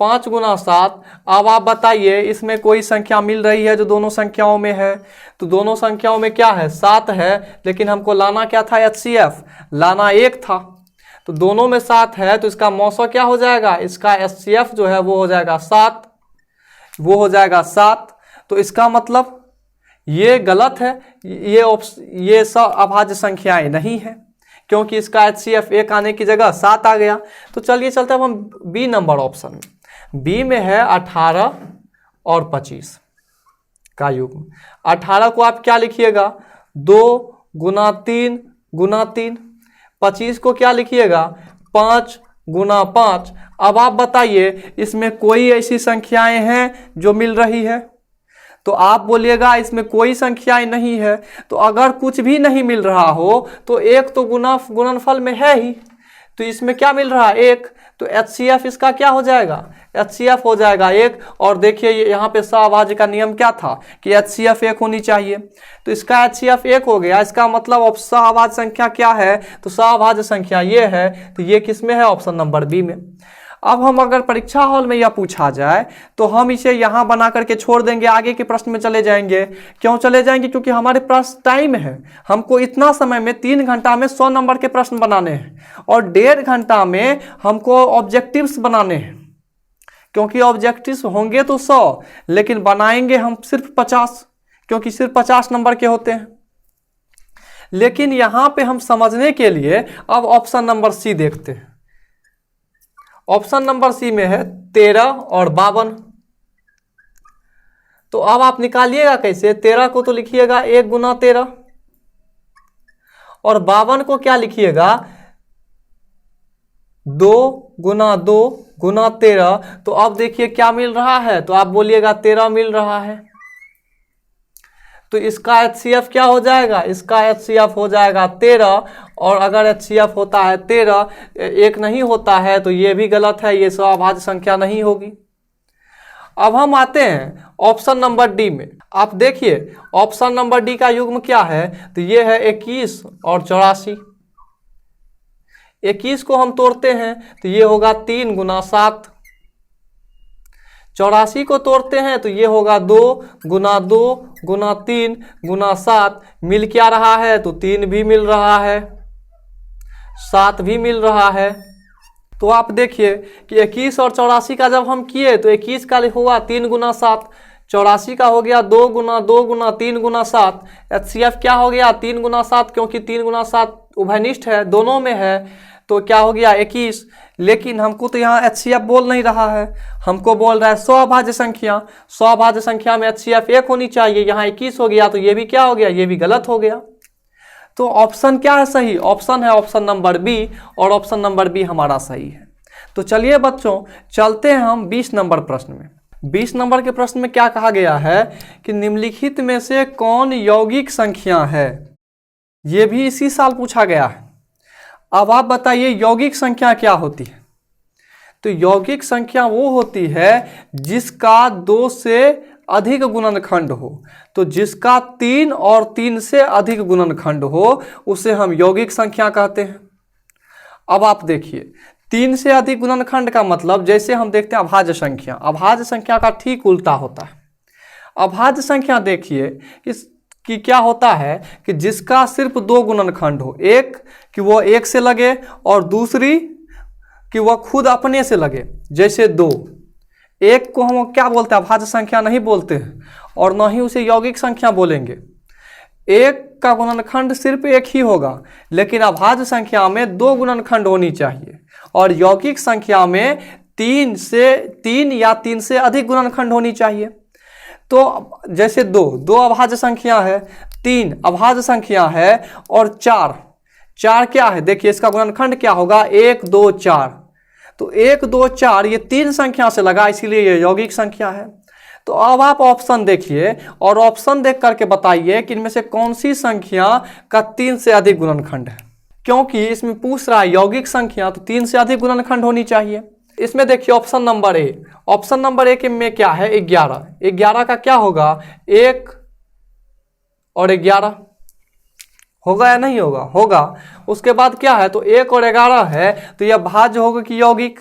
5 गुना 7। अब आप बताइए इसमें कोई संख्या मिल रही है जो दोनों संख्याओं में है, तो दोनों संख्याओं में क्या है 7 है, लेकिन हमको लाना क्या था HCF, लाना 1 था। तो दोनों में 7 है, तो इसका मौसा क्या हो जाएगा, इसका HCF जो है वो हो जाएगा 7, वो हो जाएगा 7। तो इसका मतलब ये गलत है, ये सहअभाज्य संख्याएं नहीं है, क्योंकि इसका HCF 1 आने की जगह 7 आ गया। तो चलिए चलते अब हम बी नंबर ऑप्शन में। बी में है 18 और 25 का युग्म। 18 को आप क्या लिखिएगा, 2 गुना 3 गुना 3। 25 को क्या लिखिएगा, 5 गुना 5। अब आप बताइए इसमें कोई ऐसी संख्याएं हैं जो मिल रही है? तो आप बोलिएगा इसमें कोई संख्याएं नहीं है। तो अगर कुछ भी नहीं मिल रहा हो तो एक तो गुणनफल में है ही, तो इसमें क्या मिल रहा है, 1। तो HCF इसका क्या हो जाएगा, HCF हो जाएगा 1। और देखिए यहाँ पे सहभाज्य का नियम क्या था कि HCF 1 होनी चाहिए, तो इसका HCF 1 हो गया। इसका मतलब अब सहभाज्य संख्या क्या है, तो सहभाज्य संख्या ये है, तो ये किस में है, ऑप्शन नंबर बी में। अब हम अगर परीक्षा हॉल में यह पूछा जाए तो हम इसे यहाँ बना करके छोड़ देंगे, आगे के प्रश्न में चले जाएंगे। क्यों चले जाएंगे, क्योंकि हमारे पास टाइम है, हमको इतना समय में 3 घंटा में 100 नंबर के प्रश्न बनाने हैं और 1.5 घंटा में हमको ऑब्जेक्टिव्स बनाने हैं। क्योंकि ऑब्जेक्टिव्स होंगे तो 100, लेकिन बनाएंगे हम सिर्फ 50, क्योंकि सिर्फ 50 नंबर के होते हैं। लेकिन यहाँ पे हम समझने के लिए अब ऑप्शन नंबर सी देखते हैं। ऑप्शन नंबर सी में है 13 और 52। तो अब आप निकालिएगा कैसे, 13 को तो लिखिएगा 1 गुना 13 और 52 को क्या लिखिएगा, 2 गुना 2 गुना 13। तो अब देखिए क्या मिल रहा है, तो आप बोलिएगा 13 मिल रहा है। तो इसका HCF क्या हो जाएगा, इसका HCF हो जाएगा 13। और अगर HCF होता है 13, 1 नहीं होता है, तो ये भी गलत है, ये सहभाज्य संख्या नहीं होगी। अब हम आते हैं ऑप्शन नंबर डी में। आप देखिए ऑप्शन नंबर डी का युग्म क्या है, तो ये है 21 और 84। 21 को हम तोड़ते हैं तो ये होगा 3 गुना 7। 84 को तोड़ते हैं तो ये होगा 2 गुना 2 गुना 3 गुना 7। मिल क्या रहा है, तो 3 भी मिल रहा है, 7 भी मिल रहा है। तो आप देखिए कि 21 और 84 का जब हम किए तो 21 का हुआ 3 गुना 7, 84 का हो गया 2 गुना 2 गुना 3 गुना 7। HCF क्या हो गया, 3 गुना 7, क्योंकि 3 गुना 7 उभयनिष्ठ है, दोनों में है, तो क्या हो गया 21। लेकिन हमको तो यहाँ HCF बोल नहीं रहा है, हमको बोल रहा है सहभाज्य संख्या। सहभाज्य संख्या में HCF 1 होनी चाहिए, यहाँ 21 हो गया, तो ये भी क्या हो गया, ये भी गलत हो गया। तो ऑप्शन क्या है सही, ऑप्शन है ऑप्शन नंबर बी, और ऑप्शन नंबर बी हमारा सही है। तो चलिए बच्चों चलते हैं हम 20 नंबर प्रश्न में। 20 नंबर के प्रश्न में क्या कहा गया है कि निम्नलिखित में से कौन यौगिक संख्या है, ये भी इसी साल पूछा गया है। अब आप बताइए यौगिक संख्या क्या होती है। तो यौगिक संख्या वो होती है जिसका 2 से अधिक गुणनखंड हो। तो जिसका 3 और 3 से अधिक गुणनखंड हो उसे हम यौगिक संख्या कहते हैं। अब आप देखिए 3 से अधिक गुणनखंड का मतलब, जैसे हम देखते हैं अभाज्य संख्या, अभाज्य संख्या का ठीक उल्टा होता है। अभाज्य संख्या देखिए कि क्या होता है कि जिसका सिर्फ 2 गुणनखंड हो, एक कि वो 1 से लगे और दूसरी कि वह खुद अपने से लगे, जैसे 2। 1 को हम क्या बोलते हैं, अभाज्य संख्या नहीं बोलते हैं और न ही उसे यौगिक संख्या बोलेंगे। 1 का गुणनखंड सिर्फ 1 ही होगा, लेकिन अभाज्य संख्या में 2 गुणनखंड होनी चाहिए और यौगिक संख्या में 3 या 3 से अधिक गुणनखंड होनी चाहिए। तो जैसे 2 अभाज्य संख्या है, 3 अभाज्य संख्या है और 4 क्या है, देखिए इसका गुणनखंड क्या होगा, 1 2 4। तो 1 2 4 ये 3 संख्या से लगा, इसीलिए ये यौगिक संख्या है। तो अब आप ऑप्शन देखिए और ऑप्शन देख करके बताइए कि इनमें से कौन सी संख्या का 3 से अधिक गुणनखंड है, क्योंकि इसमें पूछ रहा है यौगिक संख्या, तो 3 से अधिक गुणनखंड होनी चाहिए। इसमें देखिए ऑप्शन नंबर ए, ऑप्शन नंबर ए के में क्या है, 11। 11 का क्या होगा, 1 और 11 होगा या नहीं होगा, होगा। उसके बाद क्या है, तो 1 और 11 है, तो यह भाज्य होगा कि यौगिक।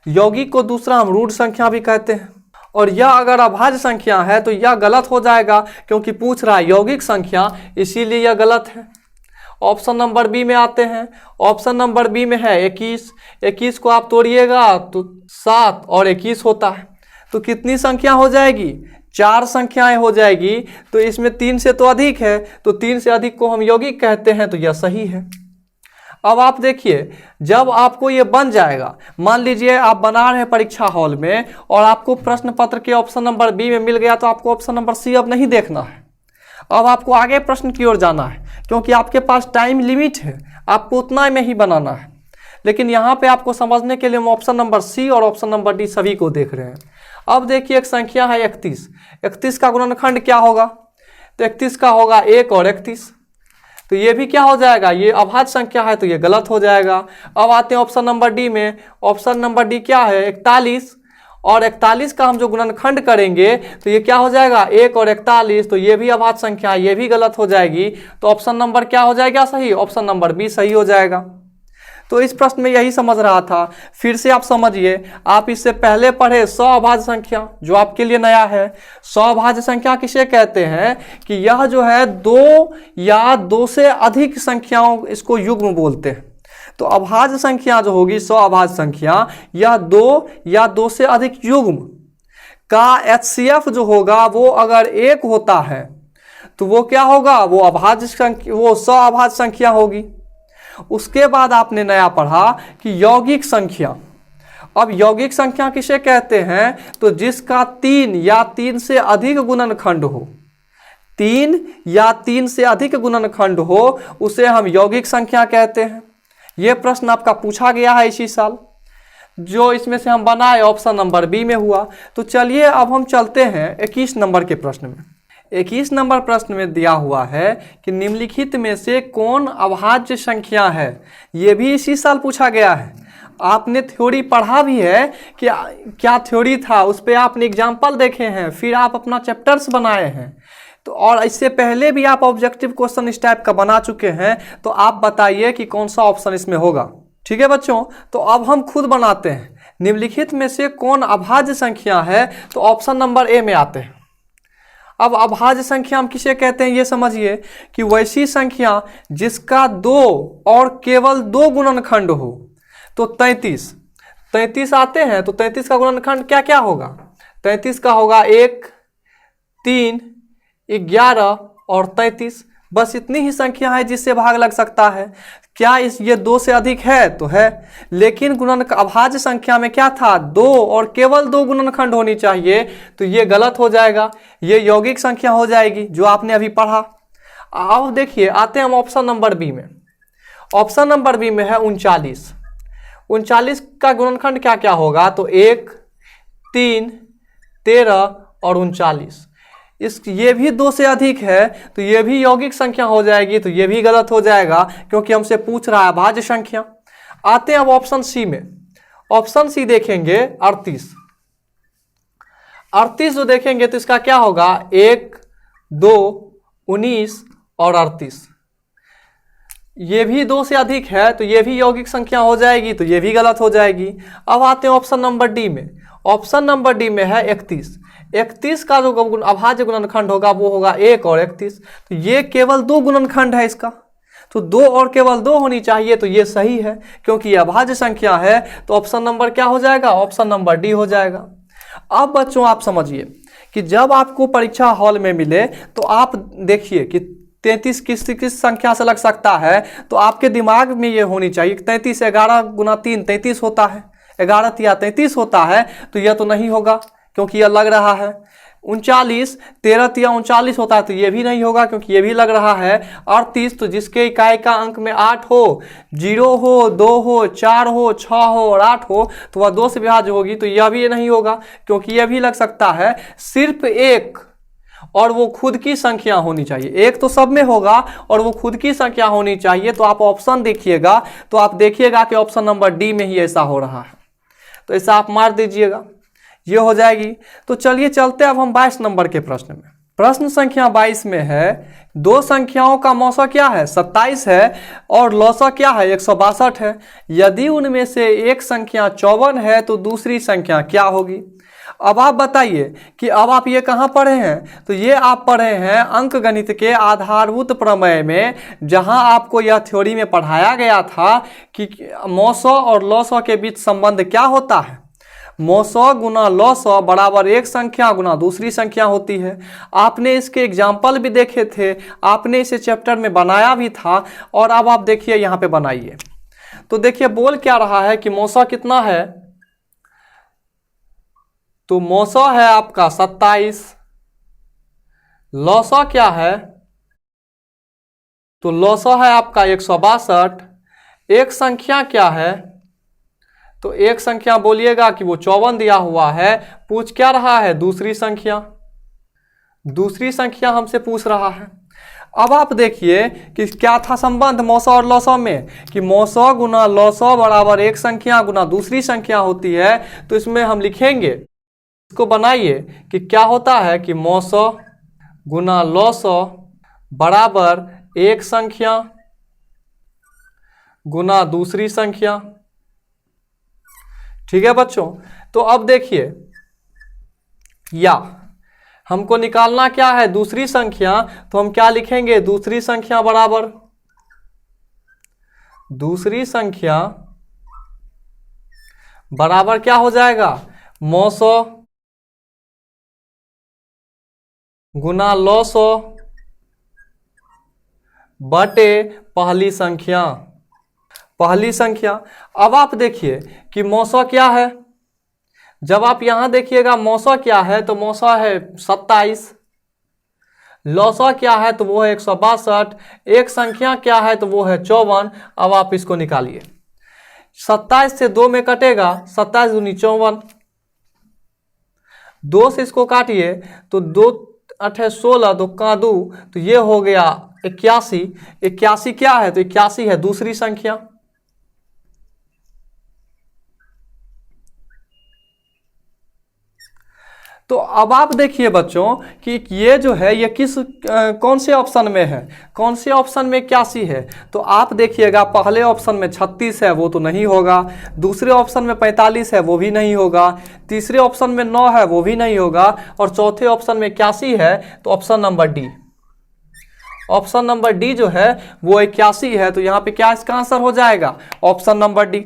यौगिक को दूसरा हम रूट संख्या भी कहते हैं, और यह अगर अभाज्य संख्या है तो यह गलत हो जाएगा, क्योंकि पूछ रहा है यौगिक संख्या, इसीलिए यह गलत है। ऑप्शन नंबर बी में आते हैं। ऑप्शन नंबर बी में है 21। 21 को आप तोड़िएगा तो 7 और 21 होता है, तो कितनी संख्या हो जाएगी, 4 संख्याएं हो जाएगी। तो इसमें 3 से तो अधिक है, तो 3 से अधिक को हम यौगिक कहते हैं, तो यह सही है। अब आप देखिए, जब आपको ये बन जाएगा, मान लीजिए आप बना रहे हैं परीक्षा हॉल में और आपको प्रश्न पत्र के ऑप्शन नंबर बी में मिल गया, तो आपको ऑप्शन नंबर सी अब नहीं देखना है। अब आपको आगे प्रश्न की ओर जाना है, क्योंकि आपके पास टाइम लिमिट है, आपको उतना में ही बनाना है। लेकिन यहाँ पे आपको समझने के लिए हम ऑप्शन नंबर सी और ऑप्शन नंबर डी सभी को देख रहे हैं। अब देखिए, एक संख्या है 31, 31 का गुणनखंड क्या होगा? तो 31 का होगा 1 और 31, तो ये भी क्या हो जाएगा, ये अभाज्य संख्या है, तो ये गलत हो जाएगा। अब आते हैं ऑप्शन नंबर डी में। ऑप्शन नंबर डी क्या है? 41, और 41 का हम जो गुणनखंड करेंगे तो ये क्या हो जाएगा, 1 और 41, तो ये भी अभाज्य संख्या है, ये भी गलत हो जाएगी। तो ऑप्शन नंबर क्या हो जाएगा सही? ऑप्शन नंबर बी सही हो जाएगा। तो इस प्रश्न में यही समझ रहा था। फिर से आप समझिए, आप इससे पहले पढ़े सअभाज्य संख्या, जो आपके लिए नया है। सअभाज्य संख्या किसे कहते हैं? कि यह जो है दो या दो से अधिक संख्याओं, इसको युग्म बोलते हैं। तो अभाज्य संख्या जो होगी, सअभाज्य संख्या, यह दो या दो से अधिक युग्म का HCF जो होगा वो अगर 1 होता है तो वो क्या होगा? वो अभाज्य संख्या, वो सअभाज्य संख्या होगी। उसके बाद आपने नया पढ़ा कि यौगिक संख्या। अब यौगिक संख्या किसे कहते हैं? तो जिसका 3 या 3 से अधिक गुणनखंड हो, 3 या 3 से अधिक गुणनखंड हो, उसे हम यौगिक संख्या कहते हैं। यह प्रश्न आपका पूछा गया है इसी साल, जो इसमें से हम बनाए ऑप्शन नंबर बी में हुआ। तो चलिए अब हम चलते हैं 21 नंबर के प्रश्न में। 21 नंबर प्रश्न में दिया हुआ है कि निम्नलिखित में से कौन अभाज्य संख्या है? ये भी इसी साल पूछा गया है। आपने थ्योरी पढ़ा भी है कि क्या थ्योरी था, उस पर आपने एग्जाम्पल देखे हैं, फिर आप अपना चैप्टर्स बनाए हैं। तो और इससे पहले भी आप ऑब्जेक्टिव क्वेश्चन इस टाइप का बना चुके हैं। तो आप बताइए कि कौन सा ऑप्शन इसमें होगा। ठीक है बच्चों, तो अब हम खुद बनाते हैं। निम्नलिखित में से कौन अभाज्य संख्या है? तो ऑप्शन नंबर ए में आते हैं। अब अभाज्य संख्या हम किसे कहते हैं ये समझिए, कि वैसी संख्या जिसका 2 और केवल 2 गुणनखंड हो। तो 33 आते हैं, तो 33 का गुणनखंड क्या क्या होगा? 33 का होगा 1, 3, 11 और 33। बस इतनी ही संख्या है जिससे भाग लग सकता है। क्या ये 2 से अधिक है? तो है, लेकिन अभाज्य संख्या में क्या था? 2 और केवल 2 गुणनखंड होनी चाहिए, तो ये गलत हो जाएगा, ये यौगिक संख्या हो जाएगी जो आपने अभी पढ़ा। अब देखिए, आते हैं हम ऑप्शन नंबर बी में। ऑप्शन नंबर बी में है 39। 39 का गुणनखंड क्या क्या होगा? तो 1, 3, 13 और 39। ये भी 2 से अधिक है, तो ये भी यौगिक संख्या हो जाएगी, तो ये भी गलत हो जाएगा, क्योंकि हमसे पूछ रहा है अभाज्य संख्या। आते हैं अब ऑप्शन सी में। ऑप्शन सी देखेंगे 38। 38 जो देखेंगे तो इसका क्या होगा? 1, 2, 19 और 38। ये भी 2 से अधिक है, तो ये भी यौगिक संख्या हो जाएगी, तो ये भी गलत हो जाएगी। अब आते हैं ऑप्शन नंबर डी में। ऑप्शन नंबर डी में है 31। 31 का जो अभाज्य गुणनखंड होगा वो होगा 1 और 31। तो ये केवल 2 गुणनखंड है इसका, तो 2 और केवल 2 होनी चाहिए, तो ये सही है क्योंकि ये अभाज्य संख्या है। तो ऑप्शन नंबर क्या हो जाएगा? ऑप्शन नंबर डी हो जाएगा। अब बच्चों आप समझिए कि जब आपको परीक्षा हॉल में मिले तो आप देखिए कि 33 किस संख्या से लग सकता है, तो आपके दिमाग में ये होनी चाहिए 33 11 गुना 3 33 होता है, 11 तिया 33 होता है, तो यह तो नहीं होगा क्योंकि यह लग रहा है। 39 13 तिया 39 होता है, तो ये भी नहीं होगा क्योंकि ये भी लग रहा है। 38 तो जिसके इकाई का अंक में 8 हो, 0 हो, 2 हो, 4 हो, 6 हो और 8 हो, तो वह 2 से विभाज्य होगी, तो यह भी नहीं होगा क्योंकि यह भी लग सकता है। सिर्फ एक और वो खुद की संख्या होनी चाहिए, एक तो सब में होगा और वो खुद की संख्या होनी चाहिए। तो आप ऑप्शन देखिएगा तो आप देखिएगा कि ऑप्शन नंबर डी में ही ऐसा हो रहा है, तो ऐसा आप मार दीजिएगा, ये हो जाएगी। तो चलिए चलते अब हम 22 नंबर के प्रश्न में। प्रश्न संख्या 22 में है, दो संख्याओं का मौसा क्या है? 27 है और लौसा क्या है? 162 है। यदि उनमें से एक संख्या 54 है तो दूसरी संख्या क्या होगी? अब आप बताइए कि अब आप ये कहाँ पढ़े हैं? तो ये आप पढ़े हैं अंक गणित के आधारभूत प्रमेय में, जहां आपको यह थ्योरी में पढ़ाया गया था कि मौसा और लौसा के बीच संबंध क्या होता है। मौसा गुना लौसा बराबर एक संख्या गुना दूसरी संख्या होती है। आपने इसके एग्जाम्पल भी देखे थे, आपने इसे चैप्टर में बनाया भी था, और अब आप देखिए यहाँ पे बनाइए। तो देखिए बोल क्या रहा है कि मौसा कितना है, तो मौसा है आपका 27। लौसा क्या है, तो लौसा है आपका 162। एक संख्या क्या है, तो एक संख्या बोलिएगा कि वो 54 दिया हुआ है। पूछ क्या रहा है, दूसरी संख्या। दूसरी संख्या हमसे पूछ रहा है। अब आप देखिए कि क्या था संबंध मौसा और लौसा में, कि मौसा गुना लौसा बराबर एक संख्या गुना दूसरी संख्या होती है। तो इसमें हम लिखेंगे, इसको बनाइए कि क्या होता है कि मौसा गुना लौसा बराबर एक संख्या गुना दूसरी संख्या। ठीक है बच्चों, तो अब देखिए, या हमको निकालना क्या है, दूसरी संख्या। तो हम क्या लिखेंगे, दूसरी संख्या बराबर, दूसरी संख्या बराबर क्या हो जाएगा, मौसा गुना लौसा बटे पहली संख्या। पहली संख्या। अब आप देखिए कि मौसा क्या है, जब आप यहां देखिएगा मौसा क्या है, तो मौसा है 27। लौसा क्या है, तो वो है 162। एक संख्या क्या है, तो वो है 54। अब आप इसको निकालिए, 27 से 2 में कटेगा, 27 दूनी 54। 2 से इसको काटिए तो 2 8 16, 2 का 2, तो ये हो गया 81। 81 क्या है, तो 81 है दूसरी संख्या। तो अब आप देखिए बच्चों कि ये जो है ये किस कौन से ऑप्शन में है, कौन से ऑप्शन में 81 है। तो आप देखिएगा पहले ऑप्शन में 36 है, वो तो नहीं होगा। दूसरे ऑप्शन में 45 है, वो भी नहीं होगा। तीसरे ऑप्शन में 9 है, वो भी नहीं होगा। और चौथे ऑप्शन में 81 है, तो option number D, option number D जो है वो 81 है। तो यहाँ पे क्या इसका आंसर हो जाएगा, ऑप्शन नंबर डी।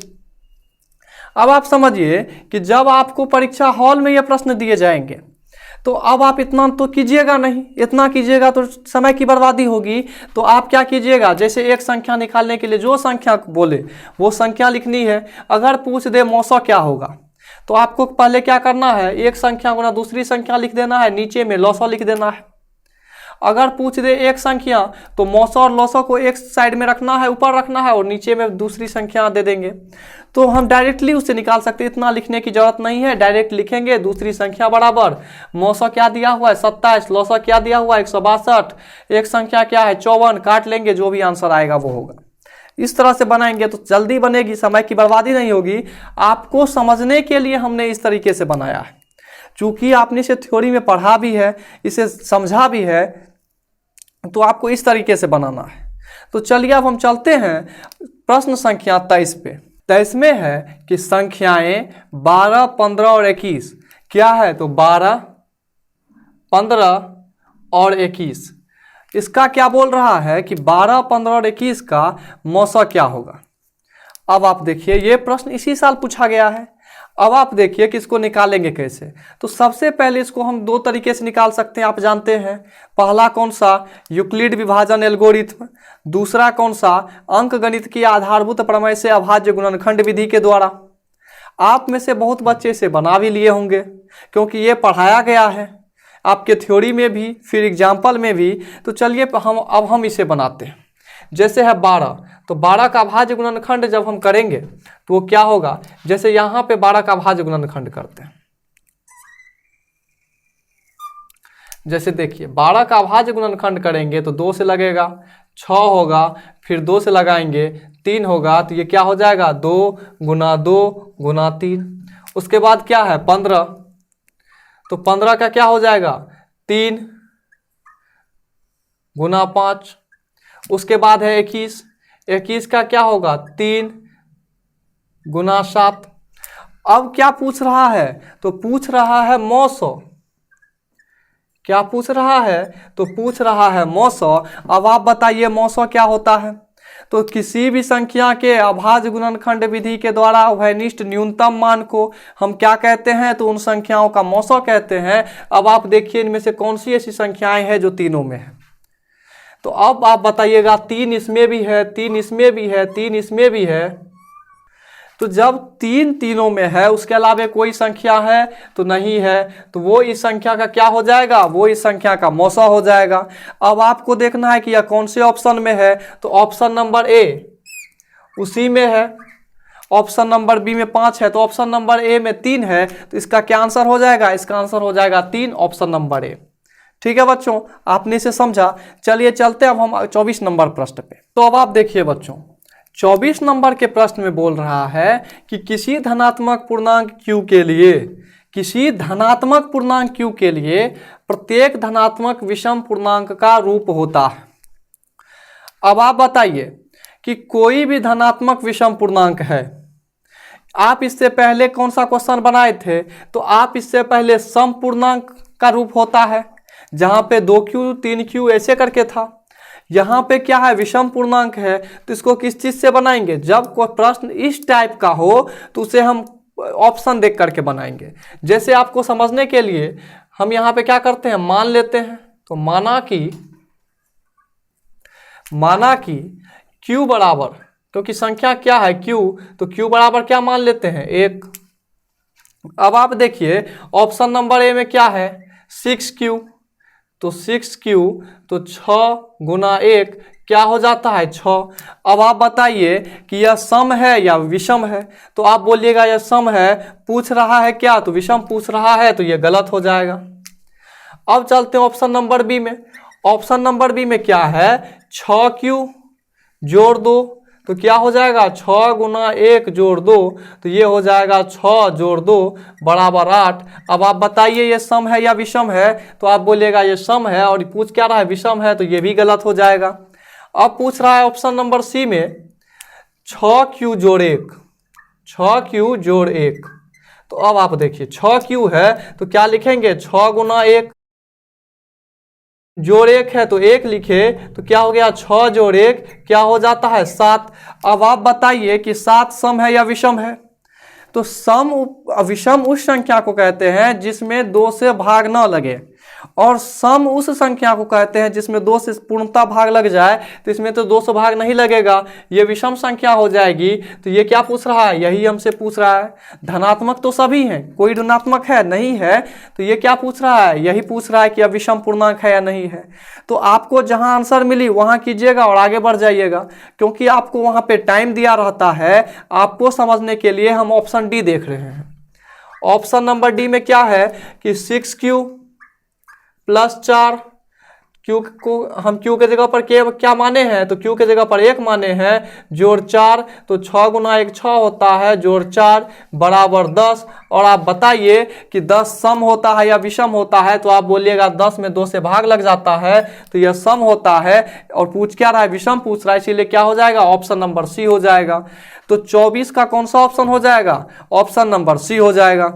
अब आप समझिए कि जब आपको परीक्षा हॉल में ये प्रश्न दिए जाएंगे, तो अब आप इतना तो कीजिएगा नहीं, इतना कीजिएगा तो समय की बर्बादी होगी। तो आप क्या कीजिएगा, जैसे एक संख्या निकालने के लिए जो संख्या बोले वो संख्या लिखनी है। अगर पूछ दे मौसा क्या होगा, तो आपको पहले क्या करना है, एक संख्या गुना दूसरी संख्या लिख देना है, नीचे में लौसा लिख देना है। अगर पूछ दे एक संख्या, तो मौसा और लौसा को एक साइड में रखना है, ऊपर रखना है, और नीचे में दूसरी संख्या दे देंगे। तो हम डायरेक्टली उससे निकाल सकते हैं, इतना लिखने की जरूरत नहीं है। डायरेक्ट लिखेंगे दूसरी संख्या बराबर मौसा क्या दिया हुआ है 27, लौसा क्या दिया हुआ है 162, एक संख्या क्या है 54, काट लेंगे, जो भी आंसर आएगा वो होगा। इस तरह से बनाएंगे तो जल्दी बनेगी, समय की बर्बादी नहीं होगी। आपको समझने के लिए हमने इस तरीके से बनाया है, चूंकि आपने इसे थ्योरी में पढ़ा भी है, इसे समझा भी है, तो आपको इस तरीके से बनाना है। तो चलिए अब हम चलते हैं प्रश्न संख्या 23 पे। 23 में है कि संख्याएं 12, 15 और 21 क्या है, तो 12, 15 और 21। इसका क्या बोल रहा है कि 12, 15 और 21 का मौसा क्या होगा। अब आप देखिए ये प्रश्न इसी साल पूछा गया है। अब आप देखिए कि इसको निकालेंगे कैसे। तो सबसे पहले इसको हम दो तरीके से निकाल सकते हैं, आप जानते हैं। पहला कौन सा, यूक्लिड विभाजन एल्गोरिथ्म। दूसरा कौन सा, अंकगणित की आधारभूत प्रमेय से अभाज्य गुणनखंड विधि के द्वारा। आप में से बहुत बच्चे इसे बना भी लिए होंगे, क्योंकि ये पढ़ाया गया है आपके थ्योरी में भी, फिर एग्जाम्पल में भी। तो चलिए हम इसे बनाते हैं। जैसे है 12, तो 12 का अभाज्य गुणनखंड जब हम करेंगे तो वो क्या होगा, जैसे यहां पे 12 का अभाज्य गुणनखंड करते हैं। जैसे देखिए 12 का अभाज्य गुणनखंड करेंगे तो 2 से लगेगा, 6 होगा, फिर 2 से लगाएंगे 3 होगा, तो ये क्या हो जाएगा 2 गुना 2 गुना 3। उसके बाद क्या है 15, तो 15 का क्या हो जाएगा 3 गुना 5। उसके बाद है 21, 21 का क्या होगा 3 गुना 7। अब क्या पूछ रहा है, तो पूछ रहा है मौसा। क्या पूछ रहा है, तो पूछ रहा है मौसा। अब आप बताइए मौसा क्या होता है। तो किसी भी संख्या के अभाज्य गुणनखंड विधि के द्वारा उभयनिष्ठ न्यूनतम मान को हम क्या कहते हैं, तो उन संख्याओं का मौसा कहते हैं। अब आप देखिए इनमें से कौन सी ऐसी संख्याएं हैं जो तीनों में है। तो अब आप बताइएगा 3 इसमें भी है, 3 इसमें भी है, 3 इसमें भी है, तो जब तीन तीनों में है, उसके अलावा कोई संख्या है तो नहीं है, तो वो इस संख्या का क्या हो जाएगा, वो इस संख्या का मौसा हो जाएगा। अब आपको देखना है कि यह कौन से ऑप्शन में है, तो ऑप्शन नंबर ए उसी में है। ऑप्शन नंबर बी में 5 है, तो ऑप्शन नंबर ए में 3 है, तो इसका क्या आंसर हो जाएगा, इसका आंसर हो जाएगा 3, ऑप्शन नंबर ए। ठीक है बच्चों, आपने इसे समझा। चलिए चलते अब हम 24 नंबर प्रश्न पे। तो अब आप देखिए बच्चों, 24 नंबर के प्रश्न में बोल रहा है कि किसी धनात्मक पूर्णांक q के लिए, किसी धनात्मक पूर्णांक q के लिए प्रत्येक धनात्मक विषम पूर्णांक का रूप होता है। अब आप बताइए कि कोई भी धनात्मक विषम पूर्णांक है, आप इससे पहले कौन सा क्वेश्चन बनाए थे, तो आप इससे पहले सम पूर्णांक का रूप होता है, जहां पे 2q 3q ऐसे करके था। यहाँ पे क्या है, विषम पूर्णांक है, तो इसको किस चीज से बनाएंगे, जब कोई प्रश्न इस टाइप का हो तो उसे हम ऑप्शन देख करके बनाएंगे। जैसे आपको समझने के लिए हम यहाँ पे क्या करते हैं, मान लेते हैं। तो माना कि q बराबर, क्योंकि संख्या क्या है q, तो q बराबर क्या मान लेते हैं, 1। अब आप देखिए ऑप्शन नंबर ए में क्या है, 6q, तो 6q तो 6 गुना 1 क्या हो जाता है, 6। अब आप बताइए कि यह सम है या विषम है, तो आप बोलिएगा यह सम है। पूछ रहा है क्या, तो विषम पूछ रहा है, तो यह गलत हो जाएगा। अब चलते हैं ऑप्शन नंबर बी में। ऑप्शन नंबर बी में क्या है, 6q जोड़ 2, तो क्या हो जाएगा, 6 गुना 1 जोड़ 2, तो ये हो जाएगा 6 जोड़ 2 बराबर 8। अब आप बताइए ये सम है या विषम है, तो आप बोलिएगा ये सम है, और पूछ क्या रहा है, विषम है, तो ये भी गलत हो जाएगा। अब पूछ रहा है ऑप्शन नंबर सी में 6q जोड़ 1, 6q जोड़ 1, तो अब आप देखिए 6q है तो क्या लिखेंगे, 6 गुना 1 जोड़ 1 है, तो 1 लिखे, तो क्या हो गया, 6 जोड़ 1 क्या हो जाता है, 7। अब आप बताइए कि 7 सम है या विषम है, तो सम विषम उस संख्या को कहते हैं जिसमें 2 से भाग न लगे, और सम उस संख्या को कहते हैं जिसमें 2 से पूर्णतः भाग लग जाए, तो इसमें तो 2 से भाग नहीं लगेगा, ये विषम संख्या हो जाएगी। तो ये क्या पूछ रहा है, यही हमसे पूछ रहा है। धनात्मक तो सभी हैं, कोई ऋणात्मक है नहीं है, तो ये क्या पूछ रहा है, यही पूछ रहा है कि अब विषम पूर्णांक है या नहीं है। तो आपको जहां आंसर मिली वहां कीजिएगा और आगे बढ़ जाइएगा, क्योंकि आपको वहां पे टाइम दिया रहता है। आपको समझने के लिए हम ऑप्शन डी देख रहे हैं। ऑप्शन नंबर डी में क्या है कि 6q प्लस 4, q को हम q के जगह पर क्या माने हैं, तो q के जगह पर 1 माने हैं, जोड़ 4, तो 6 गुना 1 6 होता है, जोड़ 4 बराबर 10। और आप बताइए कि 10 सम होता है या विषम होता है, तो आप बोलिएगा 10 में 2 से भाग लग जाता है, तो यह सम होता है। और पूछ क्या रहा है, विषम पूछ रहा है, इसीलिए क्या हो जाएगा, ऑप्शन नंबर सी हो जाएगा। तो 24 का कौन सा ऑप्शन हो जाएगा, ऑप्शन नंबर सी हो जाएगा।